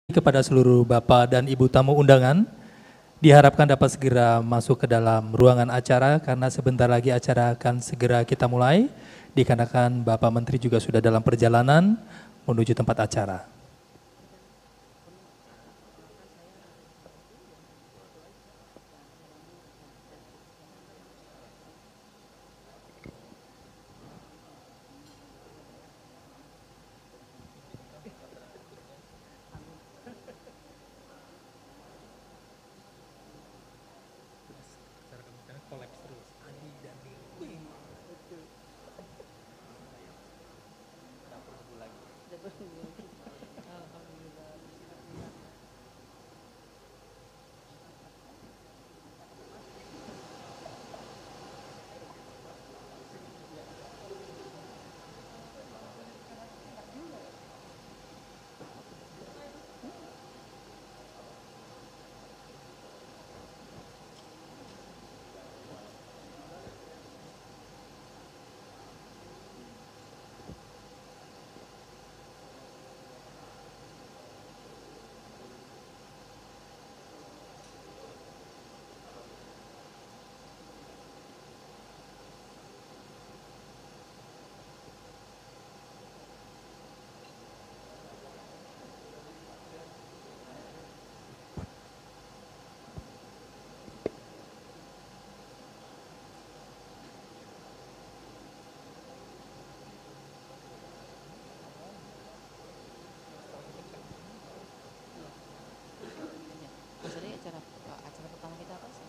kepada seluruh Bapak dan Ibu tamu undangan, diharapkan dapat segera masuk ke dalam ruangan acara karena sebentar lagi acara akan segera kita mulai, dikarenakan Bapak Menteri juga sudah dalam perjalanan menuju tempat acara. Acara pertama kita apa sih?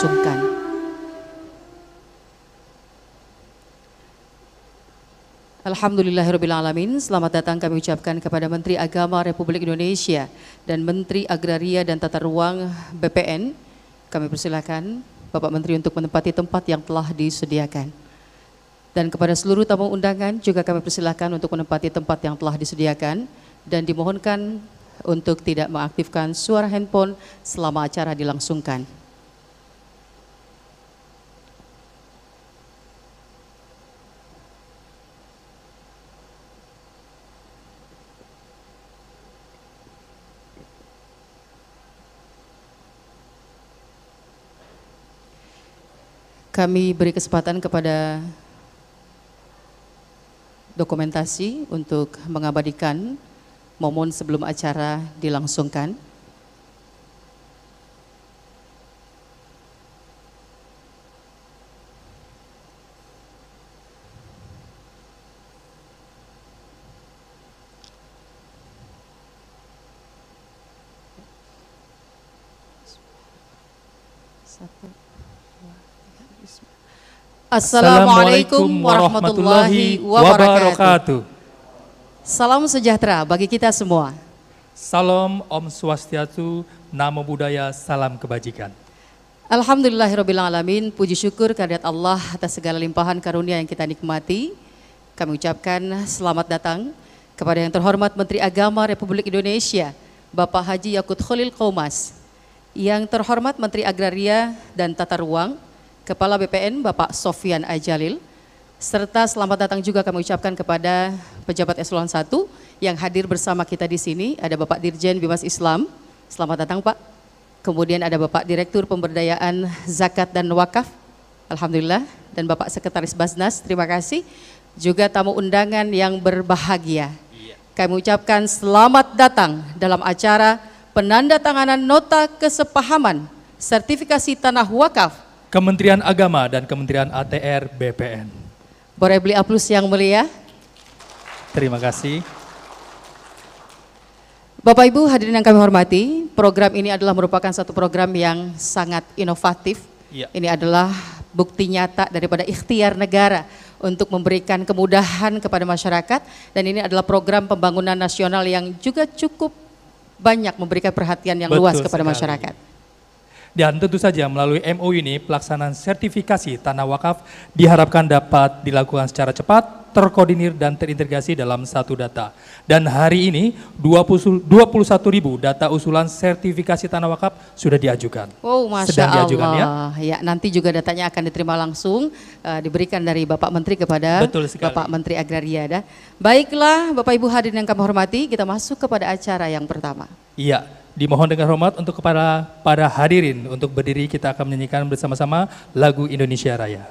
dilangsungkan. Alhamdulillahirrabbilalamin. Selamat datang kami ucapkan kepada Menteri Agama Republik Indonesia dan Menteri Agraria dan Tata Ruang BPN. Kami persilakan Bapak Menteri untuk menempati tempat yang telah disediakan. Dan kepada seluruh tamu undangan juga kami persilakan untuk menempati tempat yang telah disediakan dan dimohonkan untuk tidak mengaktifkan suara handphone selama acara dilangsungkan. Kami beri kesempatan kepada dokumentasi untuk mengabadikan momen sebelum acara dilangsungkan. Assalamualaikum warahmatullahi wabarakatuh. Salam sejahtera bagi kita semua. Salam Om Swastiastu, Namo Buddhaya, salam kebajikan. Alhamdulillahirrabbilalamin, puji syukur kehadirat Allah atas segala limpahan karunia yang kita nikmati. Kami ucapkan selamat datang kepada yang terhormat Menteri Agama Republik Indonesia, Bapak Haji Yakut Khalil Qomas, yang terhormat Menteri Agraria dan Tata Ruang, Kepala BPN Bapak Sofyan Ajalil, serta selamat datang juga kami ucapkan kepada pejabat eselon 1 yang hadir bersama kita di sini. Ada Bapak Dirjen Bimas Islam, selamat datang Pak. Kemudian ada Bapak Direktur Pemberdayaan Zakat dan Wakaf, alhamdulillah, dan Bapak Sekretaris Basnas, terima kasih. Juga tamu undangan yang berbahagia. Kami ucapkan selamat datang dalam acara penandatanganan nota kesepahaman sertifikasi tanah wakaf Kementerian Agama dan Kementerian ATR BPN. Boleh beli aplaus yang mulia. Terima kasih. Bapak Ibu hadirin yang kami hormati, program ini adalah merupakan satu program yang sangat inovatif. Ya. Ini adalah bukti nyata daripada ikhtiar negara untuk memberikan kemudahan kepada masyarakat, dan ini adalah program pembangunan nasional yang juga cukup banyak memberikan perhatian yang luas kepada sekali. Masyarakat. Dan tentu saja melalui MOU ini pelaksanaan sertifikasi tanah wakaf diharapkan dapat dilakukan secara cepat, terkoordinir dan terintegrasi dalam satu data. Dan hari ini 21.000 data usulan sertifikasi tanah wakaf sudah diajukan. Oh, Masya Sedang Allah. diajukan ya. Ya, nanti juga datanya akan diterima langsung, diberikan dari Bapak Menteri kepada Bapak Menteri Agraria. Dah. Baiklah Bapak Ibu hadirin yang kami hormati, kita masuk kepada acara yang pertama. Iya. Dimohon dengan hormat untuk kepada para hadirin untuk berdiri, kita akan menyanyikan bersama-sama lagu Indonesia Raya.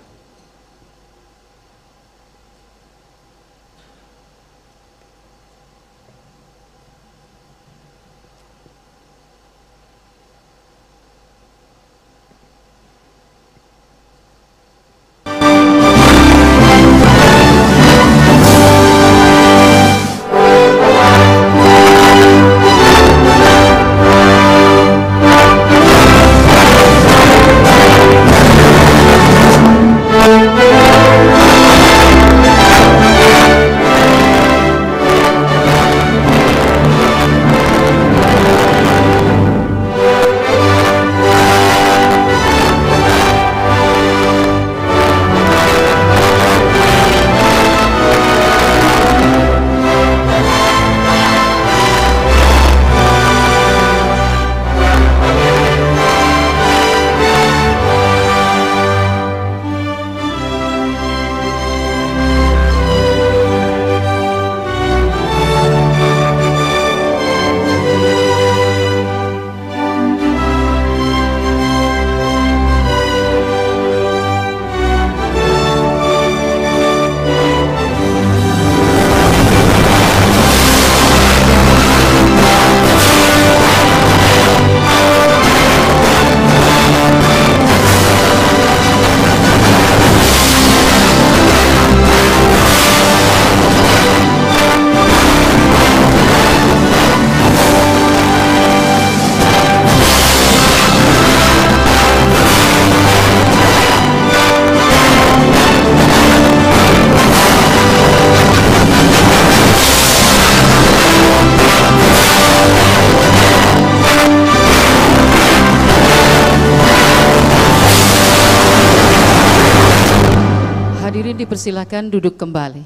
Hadirin dipersilakan duduk kembali.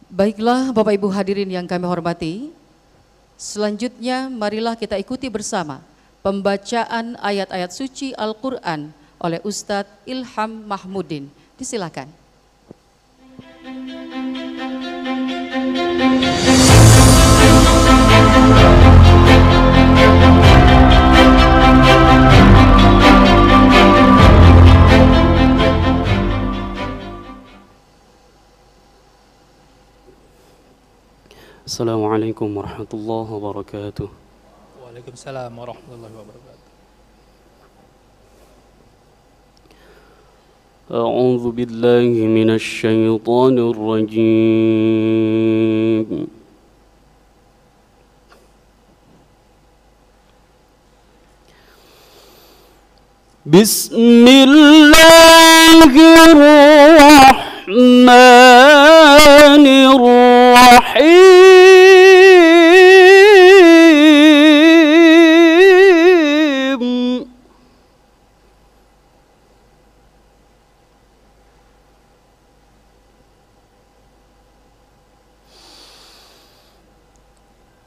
Baiklah Bapak Ibu hadirin yang kami hormati, selanjutnya marilah kita ikuti bersama pembacaan ayat-ayat suci Al-Quran oleh Ustadz Ilham Mahmudin. Disilakan. Assalamualaikum warahmatullahi wabarakatuh. Waalaikumsalam warahmatullahi wabarakatuh. A'udzu billahi minasy syaithanir rajim. Bismillahirrahmanirrahim.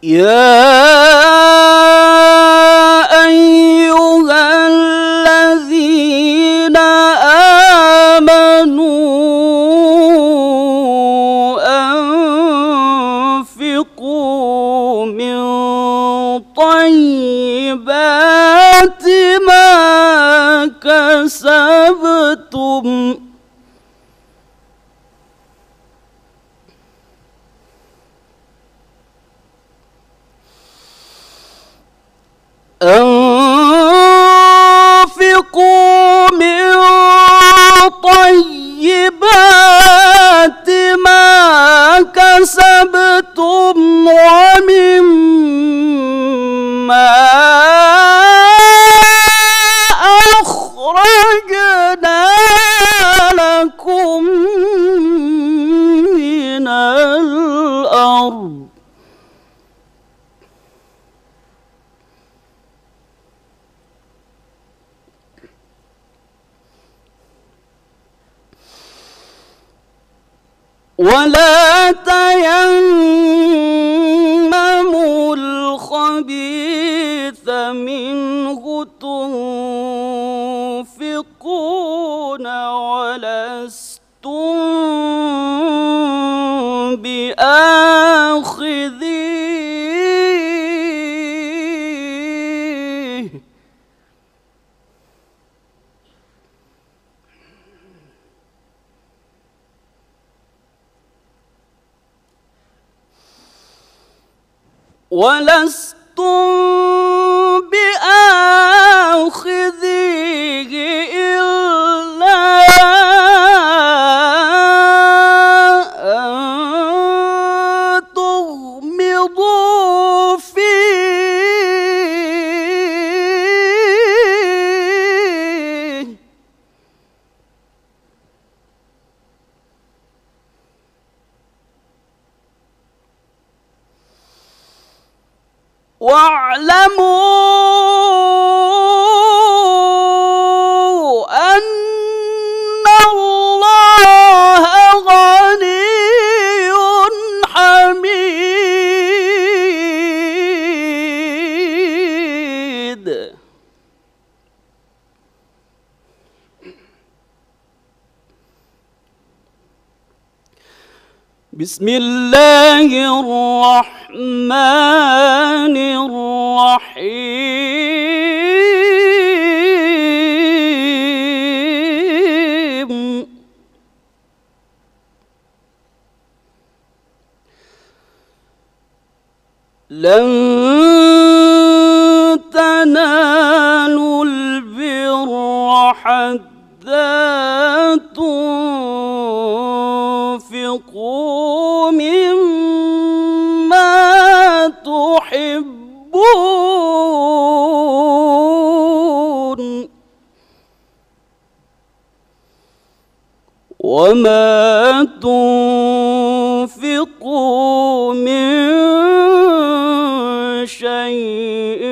يا أيها الذين آمنوا أنفقوا من طيبات ما كسبتم أنفقوا من طيبات ما كسبتم ومما أخرجنا لكم من الأرض ولا تيمموا الخبيث منه تنفقون ولستم بآخذيه إلا أن تغمضوا فيه واعلموا أن الله غني حميد بسم الله الرحمن الرحيم لن تنالوا البر حتى تنفقوا مما تحبون وما تنفقوا من شيء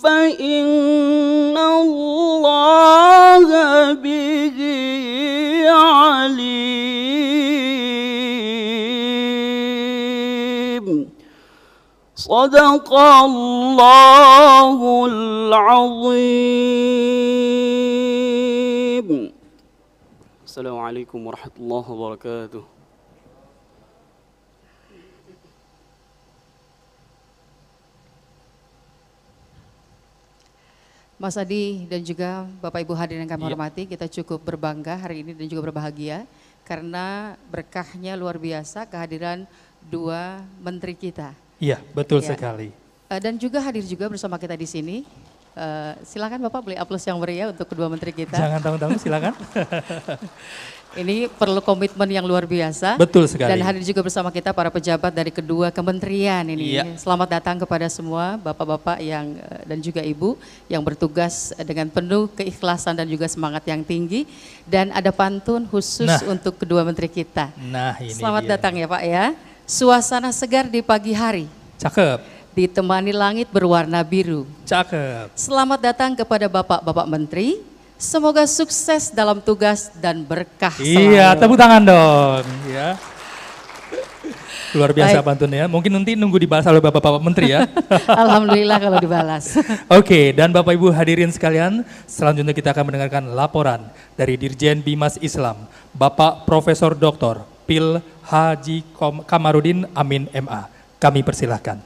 فإن الله Sadaqallahul azim. Assalamualaikum warahmatullahi wabarakatuh. Mas Adi dan juga Bapak Ibu hadirin yang kami hormati, kita cukup berbangga hari ini dan juga berbahagia karena berkahnya luar biasa kehadiran dua menteri kita. Iya, betul sekali. Dan juga hadir juga bersama kita di sini. Silakan Bapak beli aplaus yang meriah untuk kedua menteri kita. Jangan tanggung-tanggung, silakan. Ini perlu komitmen yang luar biasa. Betul sekali. Dan hadir juga bersama kita para pejabat dari kedua kementerian ini. Iya. Selamat datang kepada semua bapak-bapak yang dan juga ibu yang bertugas dengan penuh keikhlasan dan juga semangat yang tinggi. Dan ada pantun khusus untuk kedua menteri kita. Nah, ini Selamat dia. datang ya Pak ya. Suasana segar di pagi hari. Cakep. Ditemani langit berwarna biru. Cakep. Selamat datang kepada Bapak-Bapak Menteri. Semoga sukses dalam tugas dan berkah selalu. Iya, tepuk tangan dong. Ya. Luar biasa Baik. pantunnya. Mungkin nanti nunggu dibalas oleh Bapak-Bapak Menteri ya. Alhamdulillah kalau dibalas. Oke, dan Bapak Ibu hadirin sekalian, selanjutnya kita akan mendengarkan laporan dari Dirjen Bimas Islam, Bapak Profesor Dr. Pil Haji Kamarudin Amin MA. Kami persilahkan.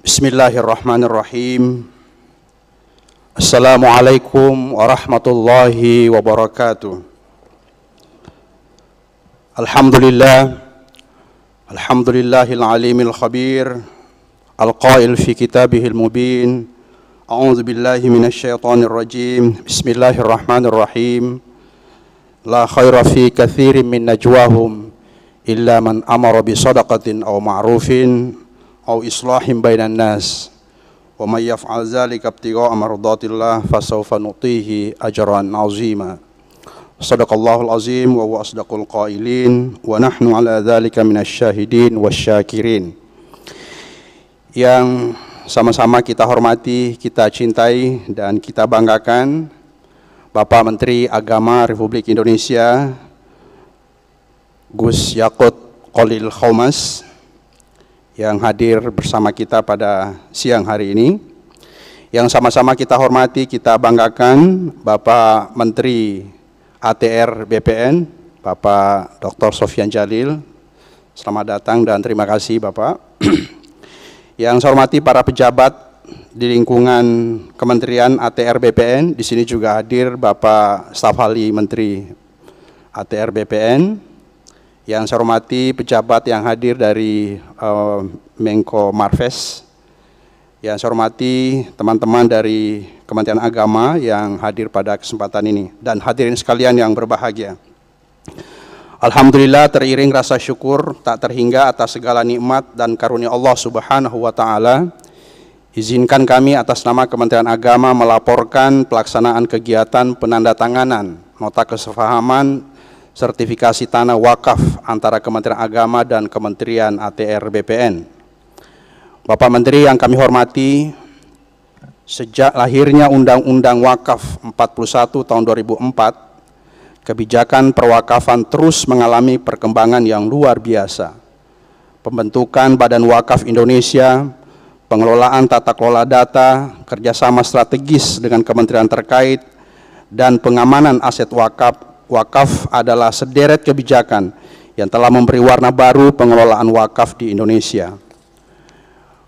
Bismillahirrahmanirrahim. Assalamualaikum warahmatullahi wabarakatuh. Alhamdulillahil alimil khabir, al-qail fi kitabihil mubin. A'udzu billahi minasyaitonir rajim. Bismillahirrahmanirrahim. La khaira fi katsirin min najwahum illa man amara bi shadaqatin aw ma'rufin aw islahin bainan nas wa may yaf'al dzalika ibtigha'a mardatillah fasawfa nutihi ajran 'azima. Shadaqallahul azim wa huwa asdaqul qailin wa nahnu 'ala dzalika minasyahidin wasyakirin. Yang sama-sama kita hormati, kita cintai dan kita banggakan Bapak Menteri Agama Republik Indonesia Gus Yakut Khalil Qaumas yang hadir bersama kita pada siang hari ini. Yang sama-sama kita hormati, kita banggakan Bapak Menteri ATR BPN, Bapak Dr. Sofyan Jalil. Selamat datang dan terima kasih Bapak. Yang saya hormati para pejabat di lingkungan Kementerian ATR BPN, di sini juga hadir Bapak Staf Ahli Menteri ATR BPN. Yang saya hormati pejabat yang hadir dari Menko Marves. Yang saya hormati teman-teman dari Kementerian Agama yang hadir pada kesempatan ini. Dan hadirin sekalian yang berbahagia. Alhamdulillah teriring rasa syukur tak terhingga atas segala nikmat dan karunia Allah Subhanahu wa Ta'ala. Izinkan kami atas nama Kementerian Agama melaporkan pelaksanaan kegiatan penandatanganan nota kesepahaman sertifikasi tanah wakaf antara Kementerian Agama dan Kementerian ATR BPN. Bapak Menteri yang kami hormati, sejak lahirnya Undang-Undang Wakaf 41 tahun 2004, kebijakan perwakafan terus mengalami perkembangan yang luar biasa. Pembentukan Badan Wakaf Indonesia, pengelolaan tata kelola data, kerjasama strategis dengan kementerian terkait, dan pengamanan aset wakaf adalah sederet kebijakan yang telah memberi warna baru pengelolaan wakaf di Indonesia.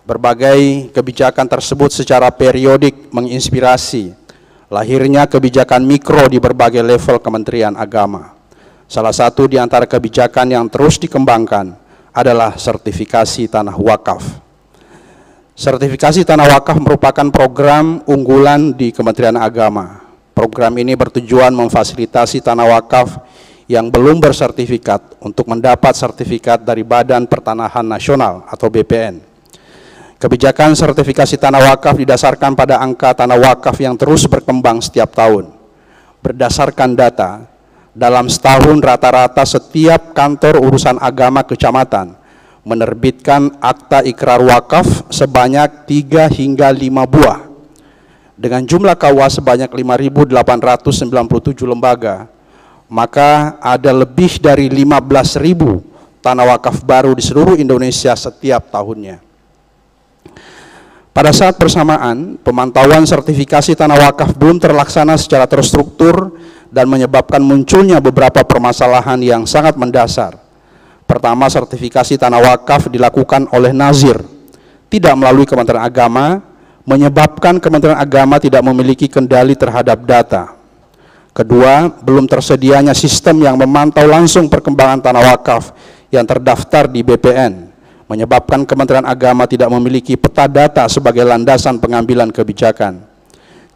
Berbagai kebijakan tersebut secara periodik menginspirasi lahirnya kebijakan mikro di berbagai level Kementerian Agama. Salah satu di antara kebijakan yang terus dikembangkan adalah sertifikasi tanah wakaf. Sertifikasi tanah wakaf merupakan program unggulan di Kementerian Agama. Program ini bertujuan memfasilitasi tanah wakaf yang belum bersertifikat untuk mendapat sertifikat dari Badan Pertanahan Nasional atau BPN. Kebijakan sertifikasi tanah wakaf didasarkan pada angka tanah wakaf yang terus berkembang setiap tahun. berdasarkan data, dalam setahun rata-rata setiap kantor urusan agama kecamatan menerbitkan akta ikrar wakaf sebanyak 3 hingga 5 buah. Dengan jumlah KUA sebanyak 5.897 lembaga, maka ada lebih dari 15.000 tanah wakaf baru di seluruh Indonesia setiap tahunnya. Pada saat bersamaan, pemantauan sertifikasi tanah wakaf belum terlaksana secara terstruktur dan menyebabkan munculnya beberapa permasalahan yang sangat mendasar. Pertama, sertifikasi tanah wakaf dilakukan oleh nazir, tidak melalui Kementerian Agama, menyebabkan Kementerian Agama tidak memiliki kendali terhadap data. Kedua, belum tersedianya sistem yang memantau langsung perkembangan tanah wakaf yang terdaftar di BPN, menyebabkan Kementerian Agama tidak memiliki peta data sebagai landasan pengambilan kebijakan.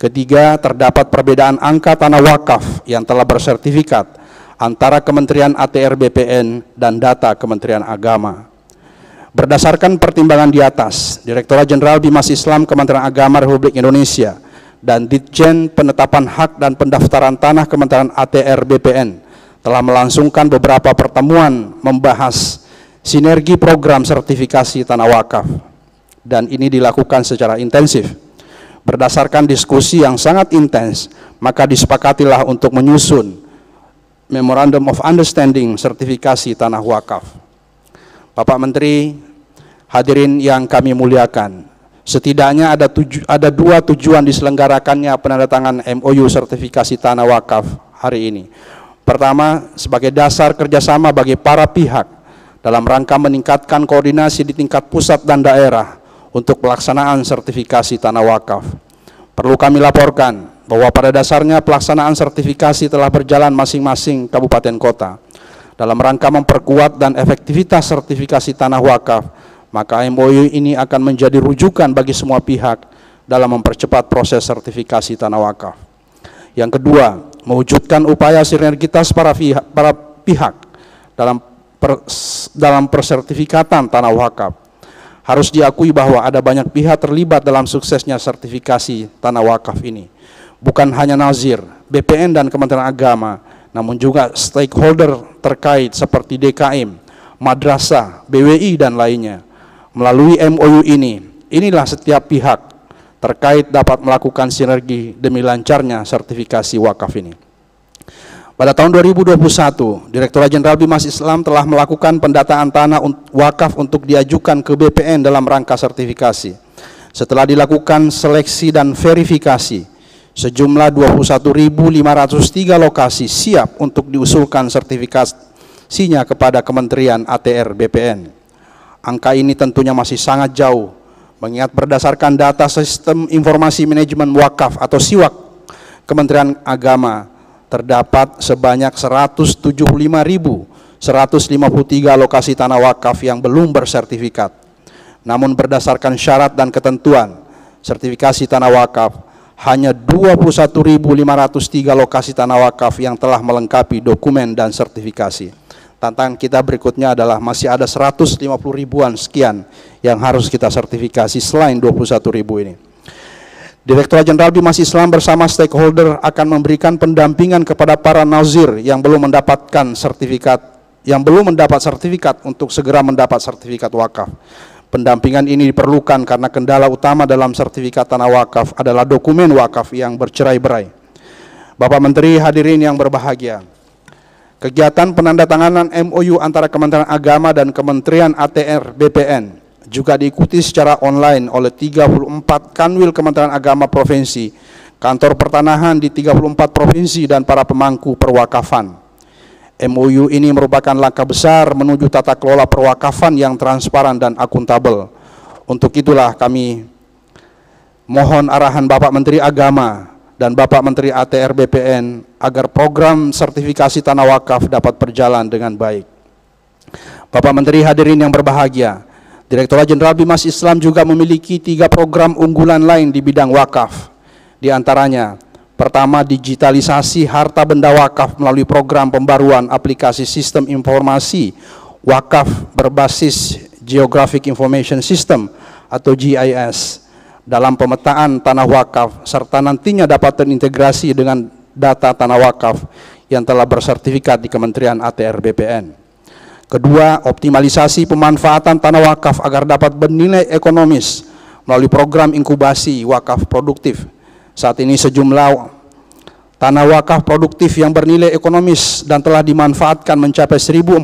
Ketiga, terdapat perbedaan angka tanah wakaf yang telah bersertifikat antara Kementerian ATR BPN dan data Kementerian Agama. Berdasarkan pertimbangan di atas, Direktorat Jenderal Bimas Islam Kementerian Agama Republik Indonesia dan Ditjen Penetapan Hak dan Pendaftaran Tanah Kementerian ATR BPN telah melangsungkan beberapa pertemuan membahas sinergi program sertifikasi tanah wakaf, dan ini dilakukan secara intensif. Berdasarkan diskusi yang sangat intens, maka disepakatilah untuk menyusun Memorandum of Understanding sertifikasi tanah wakaf. Bapak Menteri, hadirin yang kami muliakan, setidaknya ada dua tujuan diselenggarakannya penandatangan MOU sertifikasi tanah wakaf hari ini. Pertama, sebagai dasar kerjasama bagi para pihak dalam rangka meningkatkan koordinasi di tingkat pusat dan daerah untuk pelaksanaan sertifikasi tanah wakaf. Perlu kami laporkan bahwa pada dasarnya pelaksanaan sertifikasi telah berjalan masing-masing kabupaten kota. Dalam rangka memperkuat dan efektivitas sertifikasi tanah wakaf, maka MOU ini akan menjadi rujukan bagi semua pihak dalam mempercepat proses sertifikasi tanah wakaf. Yang kedua, mewujudkan upaya sinergitas para pihak dalam persertifikatan tanah wakaf. Harus diakui bahwa ada banyak pihak terlibat dalam suksesnya sertifikasi tanah wakaf ini. Bukan hanya nazir, BPN dan Kementerian Agama, namun juga stakeholder terkait seperti DKM, madrasah, BWI dan lainnya. Melalui MOU ini, inilah setiap pihak terkait dapat melakukan sinergi demi lancarnya sertifikasi wakaf ini. Pada tahun 2021, Direktorat Jenderal Bimas Islam telah melakukan pendataan tanah wakaf untuk diajukan ke BPN dalam rangka sertifikasi. Setelah dilakukan seleksi dan verifikasi, sejumlah 21.503 lokasi siap untuk diusulkan sertifikasinya kepada Kementerian ATR BPN. Angka ini tentunya masih sangat jauh, mengingat berdasarkan data Sistem Informasi Manajemen Wakaf atau SIWAK Kementerian Agama, terdapat sebanyak 175.153 lokasi tanah wakaf yang belum bersertifikat. Namun berdasarkan syarat dan ketentuan sertifikasi tanah wakaf, hanya 21.503 lokasi tanah wakaf yang telah melengkapi dokumen dan sertifikasi. Tantangan kita berikutnya adalah masih ada 150 ribuan sekian yang harus kita sertifikasi selain 21.000 ini. Direktorat Jenderal Bimas Islam bersama stakeholder akan memberikan pendampingan kepada para nazir yang belum mendapat sertifikat untuk segera mendapat sertifikat wakaf. Pendampingan ini diperlukan karena kendala utama dalam sertifikat tanah wakaf adalah dokumen wakaf yang bercerai-berai. Bapak Menteri, hadirin yang berbahagia, kegiatan penandatanganan MOU antara Kementerian Agama dan Kementerian ATR BPN juga diikuti secara online oleh 34 Kanwil Kementerian Agama Provinsi, kantor pertanahan di 34 provinsi dan para pemangku perwakafan. MOU ini merupakan langkah besar menuju tata kelola perwakafan yang transparan dan akuntabel. Untuk itulah kami mohon arahan Bapak Menteri Agama dan Bapak Menteri ATR BPN agar program sertifikasi tanah wakaf dapat berjalan dengan baik. Bapak Menteri, hadirin yang berbahagia, Direktorat Jenderal Bimas Islam juga memiliki 3 program unggulan lain di bidang wakaf. Di antaranya, pertama, digitalisasi harta benda wakaf melalui program pembaruan aplikasi Sistem Informasi Wakaf berbasis Geographic Information System atau GIS dalam pemetaan tanah wakaf, serta nantinya dapat terintegrasi dengan data tanah wakaf yang telah bersertifikat di Kementerian ATR BPN. Kedua, optimalisasi pemanfaatan tanah wakaf agar dapat bernilai ekonomis melalui program inkubasi wakaf produktif. Saat ini sejumlah tanah wakaf produktif yang bernilai ekonomis dan telah dimanfaatkan mencapai 1.436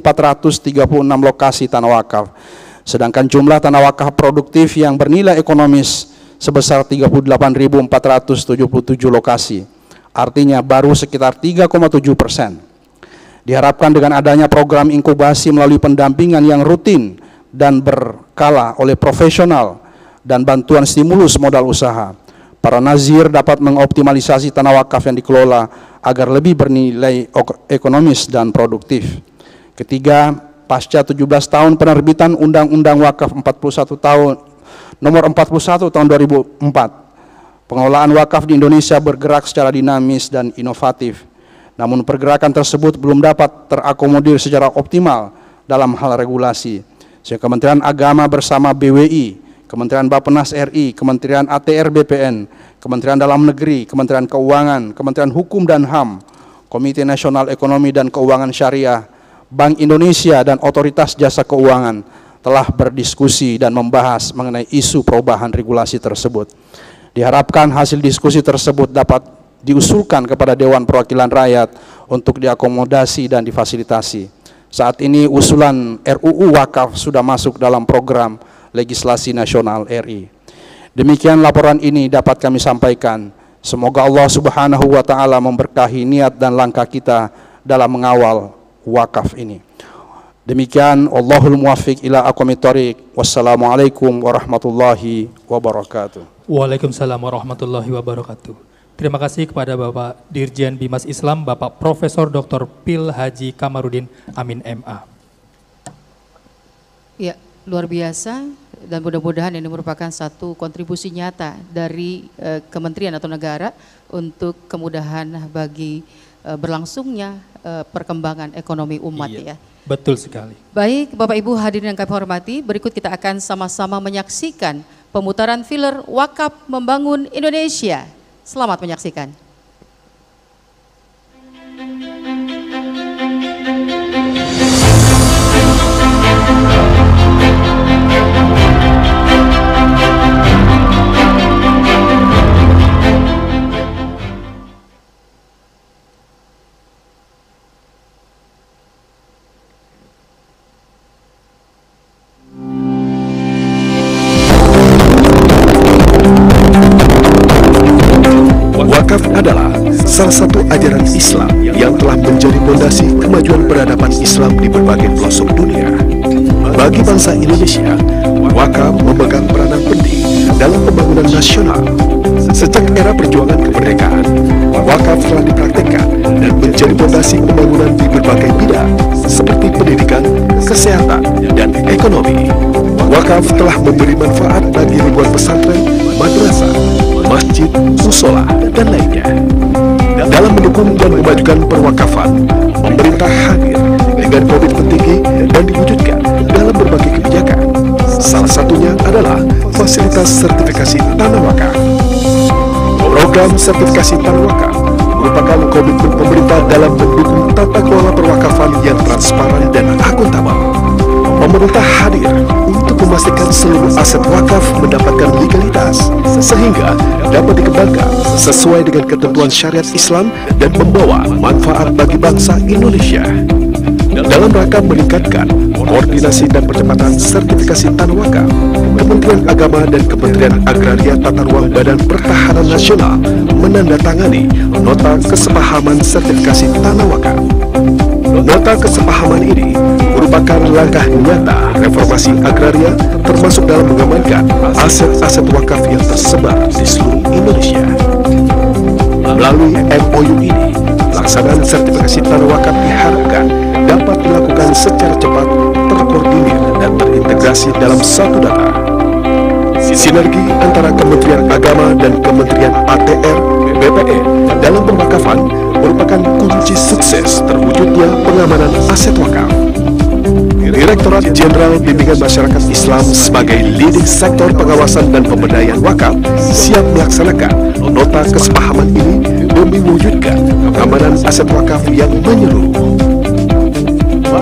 lokasi tanah wakaf. Sedangkan jumlah tanah wakaf produktif yang bernilai ekonomis sebesar 38.477 lokasi. Artinya baru sekitar 3,7%. Diharapkan dengan adanya program inkubasi melalui pendampingan yang rutin dan berkala oleh profesional dan bantuan stimulus modal usaha, para nazir dapat mengoptimalisasi tanah wakaf yang dikelola agar lebih bernilai ekonomis dan produktif. Ketiga, pasca 17 tahun penerbitan Undang-Undang Wakaf 41 tahun Nomor 41 tahun 2004, pengelolaan wakaf di Indonesia bergerak secara dinamis dan inovatif. Namun pergerakan tersebut belum dapat terakomodir secara optimal dalam hal regulasi. Sehingga Kementerian Agama bersama BWI, Kementerian Bappenas RI, Kementerian ATR BPN, Kementerian Dalam Negeri, Kementerian Keuangan, Kementerian Hukum dan HAM, Komite Nasional Ekonomi dan Keuangan Syariah, Bank Indonesia dan Otoritas Jasa Keuangan telah berdiskusi dan membahas mengenai isu perubahan regulasi tersebut. Diharapkan hasil diskusi tersebut dapat diusulkan kepada Dewan Perwakilan Rakyat untuk diakomodasi dan difasilitasi. Saat ini usulan RUU Wakaf sudah masuk dalam program legislasi nasional RI. Demikian laporan ini dapat kami sampaikan. Semoga Allah Subhanahu wa Ta'ala memberkahi niat dan langkah kita dalam mengawal wakaf ini. Demikian, Allahul muwaffiq ila aqwamit thoriq. Wassalamualaikum warahmatullahi wabarakatuh. Waalaikumsalam warahmatullahi wabarakatuh. Terima kasih kepada Bapak Dirjen Bimas Islam, Bapak Profesor Dr. Pil Haji Kamarudin Amin MA. Ya, luar biasa, dan mudah-mudahan ini merupakan satu kontribusi nyata dari kementerian atau negara untuk kemudahan bagi berlangsungnya perkembangan ekonomi umat. Iya, ya. Betul sekali. Baik, Bapak Ibu hadirin yang kami hormati, berikut kita akan sama-sama menyaksikan pemutaran filler Wakaf Membangun Indonesia. Selamat menyaksikan. Wakaf adalah salah satu ajaran Islam yang telah menjadi fondasi kemajuan peradaban Islam di berbagai pelosok dunia. Bagi bangsa Indonesia, wakaf memegang peranan penting dalam pembangunan nasional. Sejak era perjuangan kemerdekaan, wakaf telah dipraktekkan dan menjadi fondasi pembangunan di berbagai bidang seperti pendidikan, kesehatan, dan ekonomi. Wakaf telah memberi manfaat bagi ribuan pesantren, madrasah, masjid, musola, dan lainnya. Dalam mendukung dan memajukan perwakafan, pemerintah hadir dengan komitmen tinggi dan diwujudkan dalam berbagai kebijakan. Salah satunya adalah fasilitas sertifikasi tanah wakaf. Program sertifikasi tanah wakaf merupakan komitmen pemerintah dalam mendukung tata kelola perwakafan yang transparan dan akuntabel. Pemerintah hadir untuk memastikan seluruh aset wakaf mendapatkan legalitas sehingga dapat dikembangkan sesuai dengan ketentuan syariat Islam dan membawa manfaat bagi bangsa Indonesia. Dalam rangka meningkatkan koordinasi dan percepatan sertifikasi tanah wakaf, Kementerian Agama dan Kementerian Agraria Tata Ruang Badan Pertahanan Nasional menandatangani nota kesepahaman sertifikasi tanah wakaf. Nota kesepahaman ini merupakan langkah nyata reformasi agraria termasuk dalam mengamankan aset-aset wakaf yang tersebar di seluruh Indonesia. Melalui MOU ini, pelaksanaan sertifikasi tanah wakaf diharapkan dapat dilakukan secara cepat, terkoordinir, dan terintegrasi dalam satu data. Sinergi antara Kementerian Agama dan Kementerian ATR BPN dalam perwakafan merupakan kunci sukses terwujudnya pengamanan aset wakaf. Direktorat Jenderal Bimbingan Masyarakat Islam sebagai leading sektor pengawasan dan pemberdayaan wakaf siap melaksanakan nota kesepahaman ini demi mewujudkan pengamanan aset wakaf yang menyeluruh.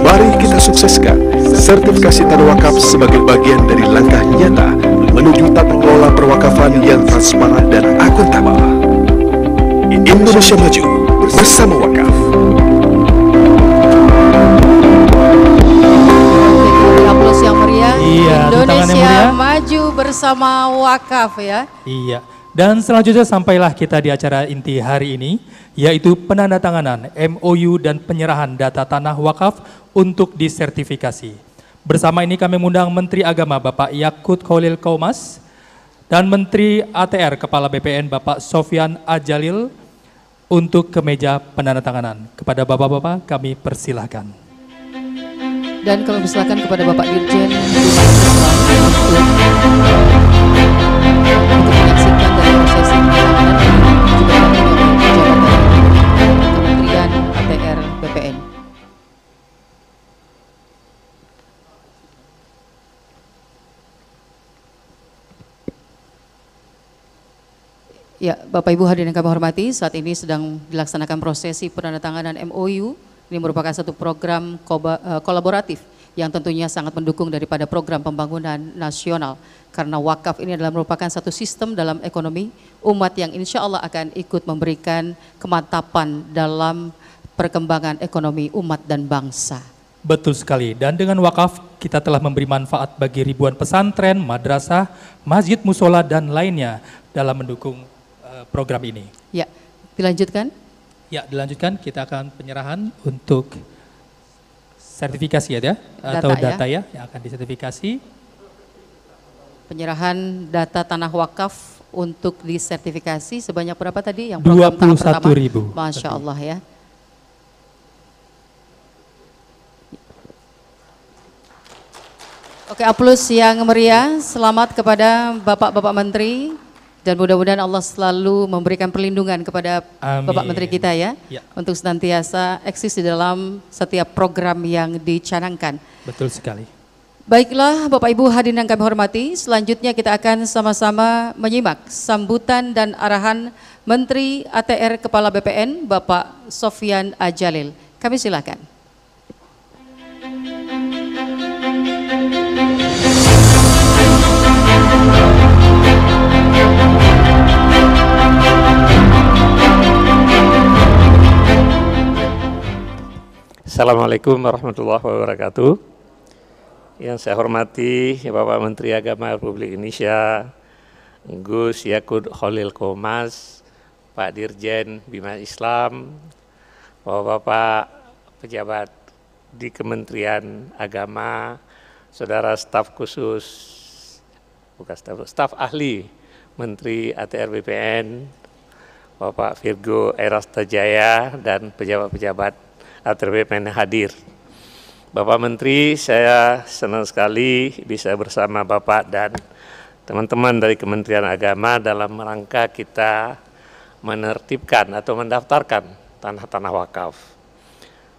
Mari kita sukseskan sertifikasi tanah wakaf sebagai bagian dari langkah nyata menuju tata kelola perwakafan yang transparan dan akuntabel. Indonesia maju bersama wakaf. Aplaus yang meriah. Iya, tepuk tangan yang Indonesia meriah. maju bersama wakaf ya. Iya. Dan selanjutnya sampailah kita di acara inti hari ini, yaitu penandatanganan MOU dan penyerahan data tanah wakaf untuk disertifikasi. Bersama ini kami mengundang Menteri Agama Bapak Yakut Khalil Qomas dan Menteri ATR Kepala BPN Bapak Sofyan Ajalil untuk ke meja penandatanganan. Kepada bapak-bapak kami persilahkan. Dan kami persilakan kepada Bapak Dirjen untuk menyaksikan dari prosesi penandatanganan juga jabatan Kementerian ATR BPN. Ya, Bapak Ibu hadirin yang kami hormati, saat ini sedang dilaksanakan prosesi penandatanganan MOU. Ini merupakan satu program kolaboratif yang tentunya sangat mendukung daripada program pembangunan nasional. Karena wakaf ini adalah merupakan satu sistem dalam ekonomi umat yang insya Allah akan ikut memberikan kemantapan dalam perkembangan ekonomi umat dan bangsa. Betul sekali, dan dengan wakaf kita telah memberi manfaat bagi ribuan pesantren, madrasah, masjid, musola, dan lainnya dalam mendukung program ini. Ya, dilanjutkan. Ya, dilanjutkan, kita akan penyerahan untuk sertifikasi ya, atau data ya yang akan disertifikasi. Penyerahan data tanah wakaf untuk disertifikasi sebanyak berapa tadi? Yang program tahap pertama? 21.000. Masya Allah ya. Oke, aplaus yang meriah. Selamat kepada Bapak-Bapak Menteri. Dan mudah-mudahan Allah selalu memberikan perlindungan kepada Amin. Bapak Menteri kita ya. Untuk senantiasa eksis di dalam setiap program yang dicanangkan. Betul sekali. Baiklah Bapak Ibu hadirin yang kami hormati, selanjutnya kita akan sama-sama menyimak sambutan dan arahan Menteri ATR Kepala BPN Bapak Sofyan Ajalil. Kami silakan. Assalamualaikum warahmatullahi wabarakatuh. Yang saya hormati Bapak Menteri Agama Republik Indonesia, Gus Yakut Khalil Qomas, Pak Dirjen Bima Islam, Bapak-bapak pejabat di Kementerian Agama, saudara staf khusus, bukan staf ahli Menteri ATR BPN, Bapak Virgo Erastajaya, dan pejabat-pejabat ATR BPN hadir. Bapak Menteri, saya senang sekali bisa bersama Bapak dan teman-teman dari Kementerian Agama dalam rangka kita menertibkan atau mendaftarkan tanah-tanah wakaf.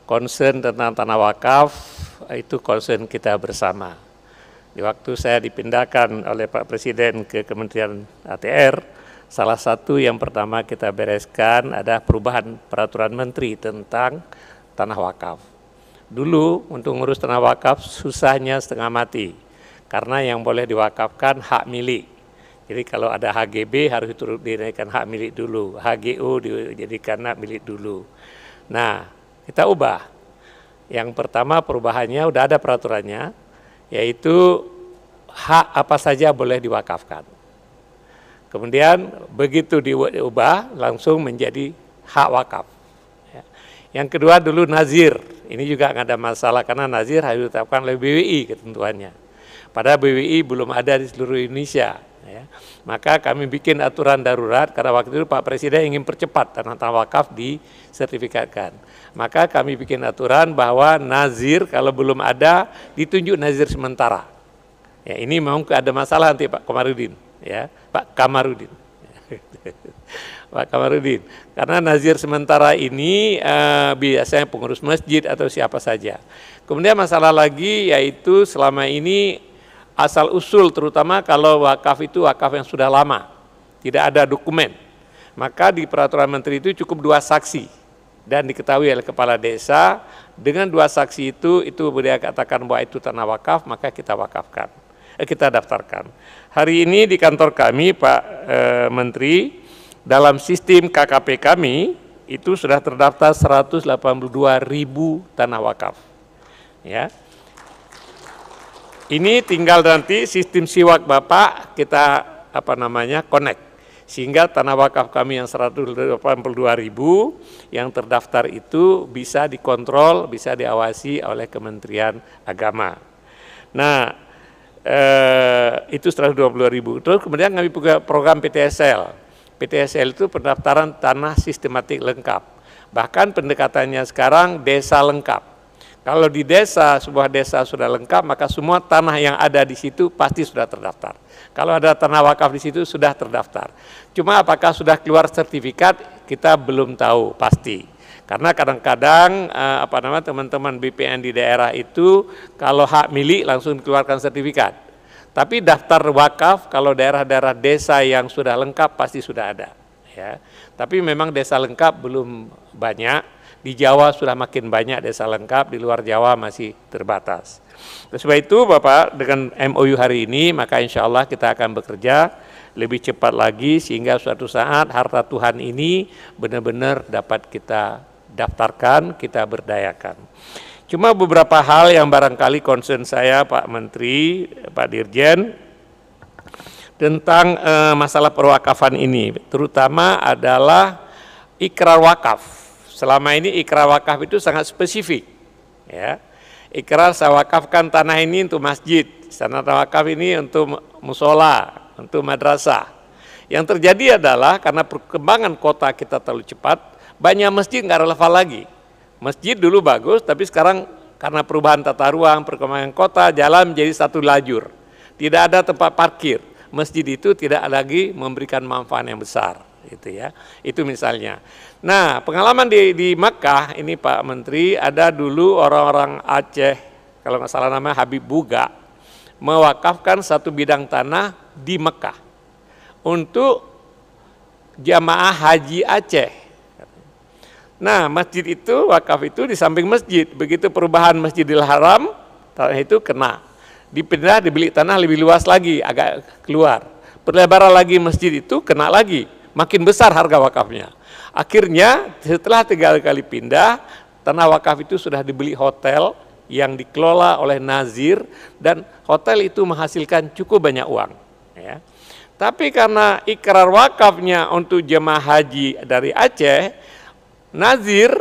Concern tentang tanah wakaf itu concern kita bersama. Di waktu saya dipindahkan oleh Pak Presiden ke Kementerian ATR, salah satu yang pertama kita bereskan ada perubahan peraturan menteri tentang tanah wakaf. Dulu untuk ngurus tanah wakaf susahnya setengah mati, karena yang boleh diwakafkan hak milik. Jadi kalau ada HGB harus dinaikkan hak milik dulu, HGO dijadikan hak milik dulu. Nah, kita ubah. Yang pertama perubahannya udah ada peraturannya, yaitu hak apa saja boleh diwakafkan. Kemudian begitu diubah langsung menjadi hak wakaf. Yang kedua dulu nazir, ini juga nggak ada masalah karena nazir harus ditetapkan oleh BWI ketentuannya. Padahal BWI belum ada di seluruh Indonesia. Ya. Maka kami bikin aturan darurat karena waktu itu Pak Presiden ingin percepat tanah wakaf disertifikatkan. Maka kami bikin aturan bahwa nazir kalau belum ada ditunjuk nazir sementara. Ya, ini memang ada masalah nanti Pak Kamarudin, ya Pak Kamarudin. Pak Kamarudin, karena nazir sementara ini biasanya pengurus masjid atau siapa saja. Kemudian masalah lagi yaitu selama ini asal usul terutama kalau wakaf itu wakaf yang sudah lama, tidak ada dokumen. Maka di peraturan menteri itu cukup 2 saksi dan diketahui oleh kepala desa. Dengan 2 saksi itu dia katakan bahwa itu tanah wakaf, maka kita wakafkan, kita daftarkan. Hari ini di kantor kami Pak Menteri, dalam sistem KKP kami itu sudah terdaftar 182.000 tanah wakaf. Ya. Ini tinggal nanti sistem siwak Bapak kita connect. Sehingga tanah wakaf kami yang 182.000 yang terdaftar itu bisa dikontrol, bisa diawasi oleh Kementerian Agama. Nah, itu 120.000. Terus kemudian kami punya program PTSL. PTSL itu pendaftaran tanah sistematik lengkap. Bahkan pendekatannya sekarang desa lengkap. Kalau di desa, sebuah desa sudah lengkap, maka semua tanah yang ada di situ pasti sudah terdaftar. Kalau ada tanah wakaf di situ sudah terdaftar. Cuma apakah sudah keluar sertifikat, kita belum tahu pasti. Karena kadang-kadang teman-teman BPN di daerah itu kalau hak milik langsung dikeluarkan sertifikat. Tapi daftar wakaf kalau daerah-daerah desa yang sudah lengkap pasti sudah ada. Ya. Tapi memang desa lengkap belum banyak. Di Jawa sudah makin banyak desa lengkap, di luar Jawa masih terbatas. Sebab itu Bapak, dengan MOU hari ini, maka insya Allah kita akan bekerja lebih cepat lagi sehingga suatu saat harta Tuhan ini benar-benar dapat kita daftarkan, kita berdayakan. Cuma beberapa hal yang barangkali concern saya Pak Menteri, Pak Dirjen, tentang masalah perwakafan ini, terutama adalah ikrar wakaf. Selama ini ikrar wakaf itu sangat spesifik. Ya. Ikrar saya wakafkan tanah ini untuk masjid, tanah wakaf ini untuk musola, untuk madrasah. Yang terjadi adalah karena perkembangan kota kita terlalu cepat, banyak masjid nggak relevan lagi. Masjid dulu bagus, tapi sekarang karena perubahan tata ruang, perkembangan kota, jalan menjadi satu lajur. Tidak ada tempat parkir. Masjid itu tidak lagi memberikan manfaat yang besar. Gitu ya. Itu misalnya. Nah, pengalaman di Mekah ini Pak Menteri, ada dulu orang-orang Aceh, kalau nggak salah namanya Habib Buga, mewakafkan satu bidang tanah di Mekah untuk jamaah haji Aceh. Nah, masjid itu, wakaf itu di samping masjid. Begitu perubahan Masjidil Haram, tanah itu kena. Dipindah, dibeli tanah lebih luas lagi, agak keluar. Perlebaran lagi masjid itu kena lagi. Makin besar harga wakafnya. Akhirnya setelah 3 kali pindah, tanah wakaf itu sudah dibeli hotel yang dikelola oleh nazir dan hotel itu menghasilkan cukup banyak uang. Ya. Tapi karena ikrar wakafnya untuk jemaah haji dari Aceh, nazir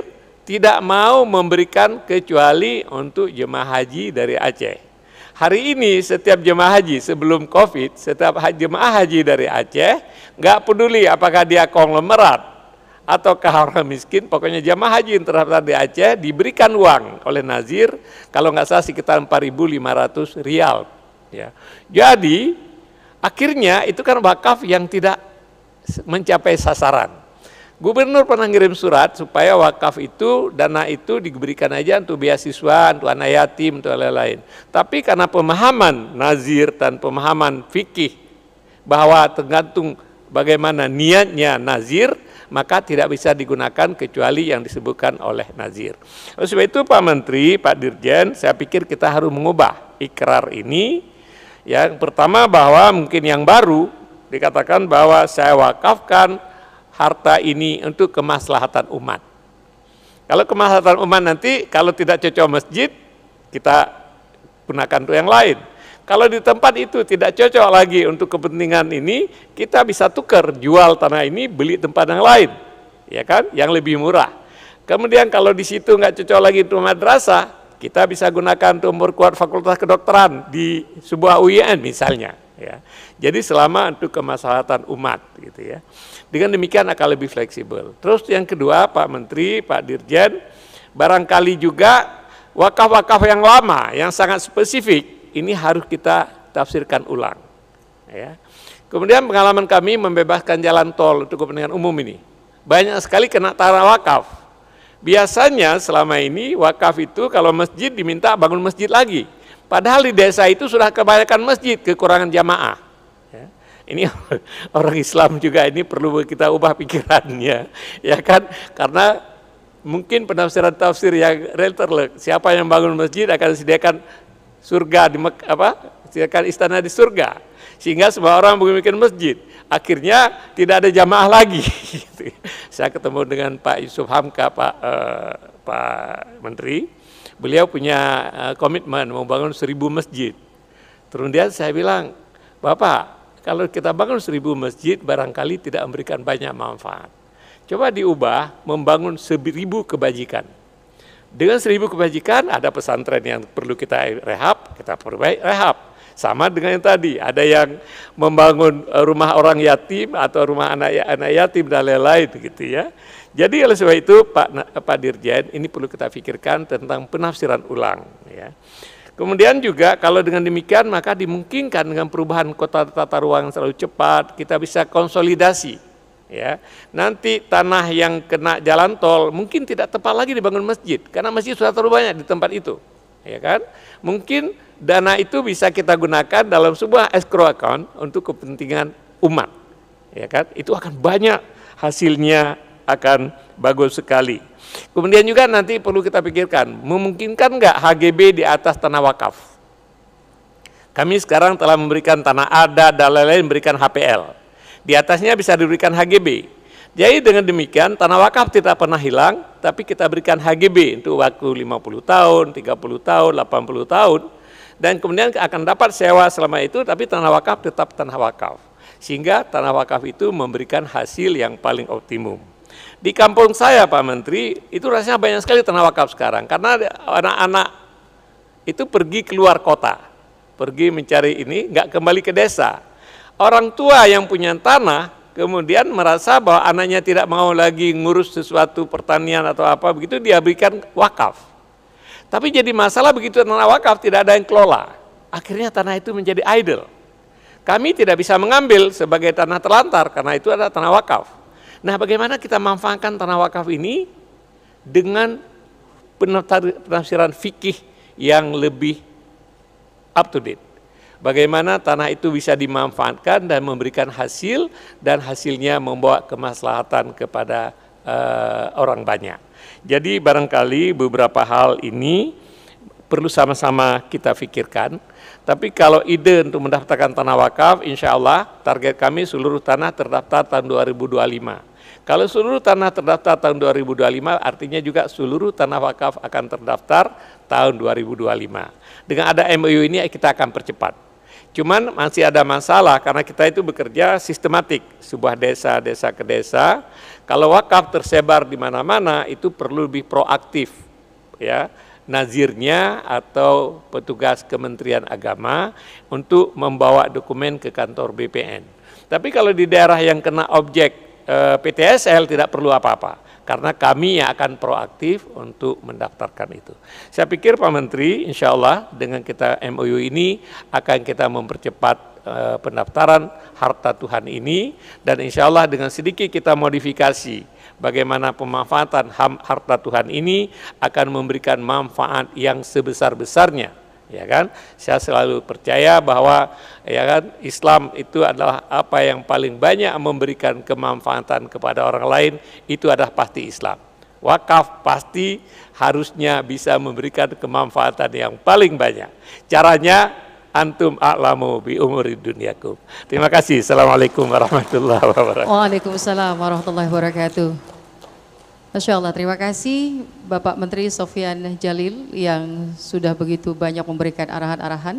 tidak mau memberikan kecuali untuk jemaah haji dari Aceh. Hari ini setiap jemaah haji sebelum COVID, setiap jemaah haji dari Aceh, nggak peduli apakah dia konglomerat ataukah orang miskin, pokoknya jemaah haji yang terdaftar di Aceh diberikan uang oleh nazir, kalau nggak salah sekitar 4.500 rial. Ya. Jadi akhirnya itu kan wakaf yang tidak mencapai sasaran. Gubernur pernah ngirim surat supaya wakaf itu, dana itu diberikan aja untuk beasiswa, untuk anak yatim, untuk lain-lain. Tapi karena pemahaman nazir dan pemahaman fikih bahwa tergantung bagaimana niatnya nazir, maka tidak bisa digunakan kecuali yang disebutkan oleh nazir. Oleh sebab itu Pak Menteri, Pak Dirjen, saya pikir kita harus mengubah ikrar ini. Yang pertama bahwa mungkin yang baru dikatakan bahwa saya wakafkan harta ini untuk kemaslahatan umat. Kalau kemaslahatan umat nanti, kalau tidak cocok masjid, kita gunakan untuk yang lain. Kalau di tempat itu tidak cocok lagi untuk kepentingan ini, kita bisa tukar, jual tanah ini, beli tempat yang lain, ya kan, yang lebih murah. Kemudian kalau di situ nggak cocok lagi untuk madrasah, kita bisa gunakan untuk memperkuat fakultas kedokteran di sebuah UIN misalnya. Ya. Jadi selama untuk kemaslahatan umat, gitu ya. Dengan demikian akan lebih fleksibel. Terus yang kedua, Pak Menteri, Pak Dirjen, barangkali juga wakaf-wakaf yang lama, yang sangat spesifik, ini harus kita tafsirkan ulang. Ya. Kemudian pengalaman kami membebaskan jalan tol untuk kepentingan umum ini. Banyak sekali kena tanah wakaf. Biasanya selama ini wakaf itu kalau masjid diminta bangun masjid lagi. Padahal di desa itu sudah kebanyakan masjid, kekurangan jamaah. Ya. Ini orang Islam juga ini perlu kita ubah pikirannya, ya kan? Karena mungkin penafsiran tafsir yang related, siapa yang bangun masjid akan disediakan surga di sediakan istana di surga, sehingga semua orang bikin masjid. Akhirnya tidak ada jamaah lagi. Saya ketemu dengan Pak Yusuf Hamka, Pak Menteri, beliau punya komitmen mau bangun 1000 masjid. Kemudian saya bilang, Bapak, kalau kita bangun 1000 masjid barangkali tidak memberikan banyak manfaat. Coba diubah membangun 1000 kebajikan. Dengan 1000 kebajikan ada pesantren yang perlu kita rehab, kita perbaiki rehab. Sama dengan yang tadi, ada yang membangun rumah orang yatim atau rumah anak yatim dan lain-lain gitu ya. Jadi oleh sebab itu Pak Dirjen, ini perlu kita pikirkan tentang penafsiran ulang ya. Kemudian juga kalau dengan demikian maka dimungkinkan dengan perubahan kota tata ruang yang selalu cepat, kita bisa konsolidasi ya. Nanti tanah yang kena jalan tol mungkin tidak tepat lagi dibangun masjid karena masjid sudah terlalu banyak di tempat itu, ya kan? Mungkin dana itu bisa kita gunakan dalam sebuah escrow account untuk kepentingan umat, ya kan? Itu akan banyak hasilnya, akan bagus sekali. Kemudian juga nanti perlu kita pikirkan, memungkinkan nggak HGB di atas tanah wakaf? Kami sekarang telah memberikan tanah adat dan lain-lain, memberikan HPL. Di atasnya bisa diberikan HGB. Jadi dengan demikian tanah wakaf tidak pernah hilang, tapi kita berikan HGB untuk waktu 50 tahun, 30 tahun, 80 tahun. Dan kemudian akan dapat sewa selama itu, tapi tanah wakaf tetap tanah wakaf. Sehingga tanah wakaf itu memberikan hasil yang paling optimum. Di kampung saya Pak Menteri, itu rasanya banyak sekali tanah wakaf sekarang. Karena anak-anak itu pergi keluar kota, pergi mencari ini, nggak kembali ke desa. Orang tua yang punya tanah, kemudian merasa bahwa anaknya tidak mau lagi ngurus sesuatu pertanian atau apa, begitu dia berikan wakaf. Tapi jadi masalah begitu tanah wakaf tidak ada yang kelola. Akhirnya tanah itu menjadi idle. Kami tidak bisa mengambil sebagai tanah terlantar karena itu adalah tanah wakaf. Nah, bagaimana kita manfaatkan tanah wakaf ini dengan penafsiran fikih yang lebih up to date. Bagaimana tanah itu bisa dimanfaatkan dan memberikan hasil dan hasilnya membawa kemaslahatan kepada orang banyak. Jadi barangkali beberapa hal ini perlu sama-sama kita pikirkan. Tapi kalau ide untuk mendaftarkan tanah wakaf, insya Allah target kami seluruh tanah terdaftar tahun 2025. Kalau seluruh tanah terdaftar tahun 2025, artinya juga seluruh tanah wakaf akan terdaftar tahun 2025. Dengan ada MOU ini kita akan percepat. Cuman masih ada masalah karena kita itu bekerja sistematik, sebuah desa ke desa. Kalau wakaf tersebar di mana-mana itu perlu lebih proaktif, ya. Nazirnya atau petugas Kementerian Agama untuk membawa dokumen ke kantor BPN. Tapi kalau di daerah yang kena objek PTSL tidak perlu apa-apa, karena kami yang akan proaktif untuk mendaftarkan itu. Saya pikir Pak Menteri, insya Allah dengan kita MOU ini akan kita mempercepat pendaftaran harta Tuhan ini, dan insya Allah dengan sedikit kita modifikasi bagaimana pemanfaatan harta Tuhan ini akan memberikan manfaat yang sebesar-besarnya. Ya kan, saya selalu percaya bahwa ya kan Islam itu adalah apa yang paling banyak memberikan kemanfaatan kepada orang lain, itu adalah pasti Islam. Wakaf pasti harusnya bisa memberikan kemanfaatan yang paling banyak. Caranya antum a'lamu bi umuri dunyakum. Terima kasih. Assalamualaikum warahmatullahi wabarakatuh. Waalaikumsalam warahmatullahi wabarakatuh. Masya Allah, terima kasih Bapak Menteri Sofyan Djalil yang sudah begitu banyak memberikan arahan-arahan,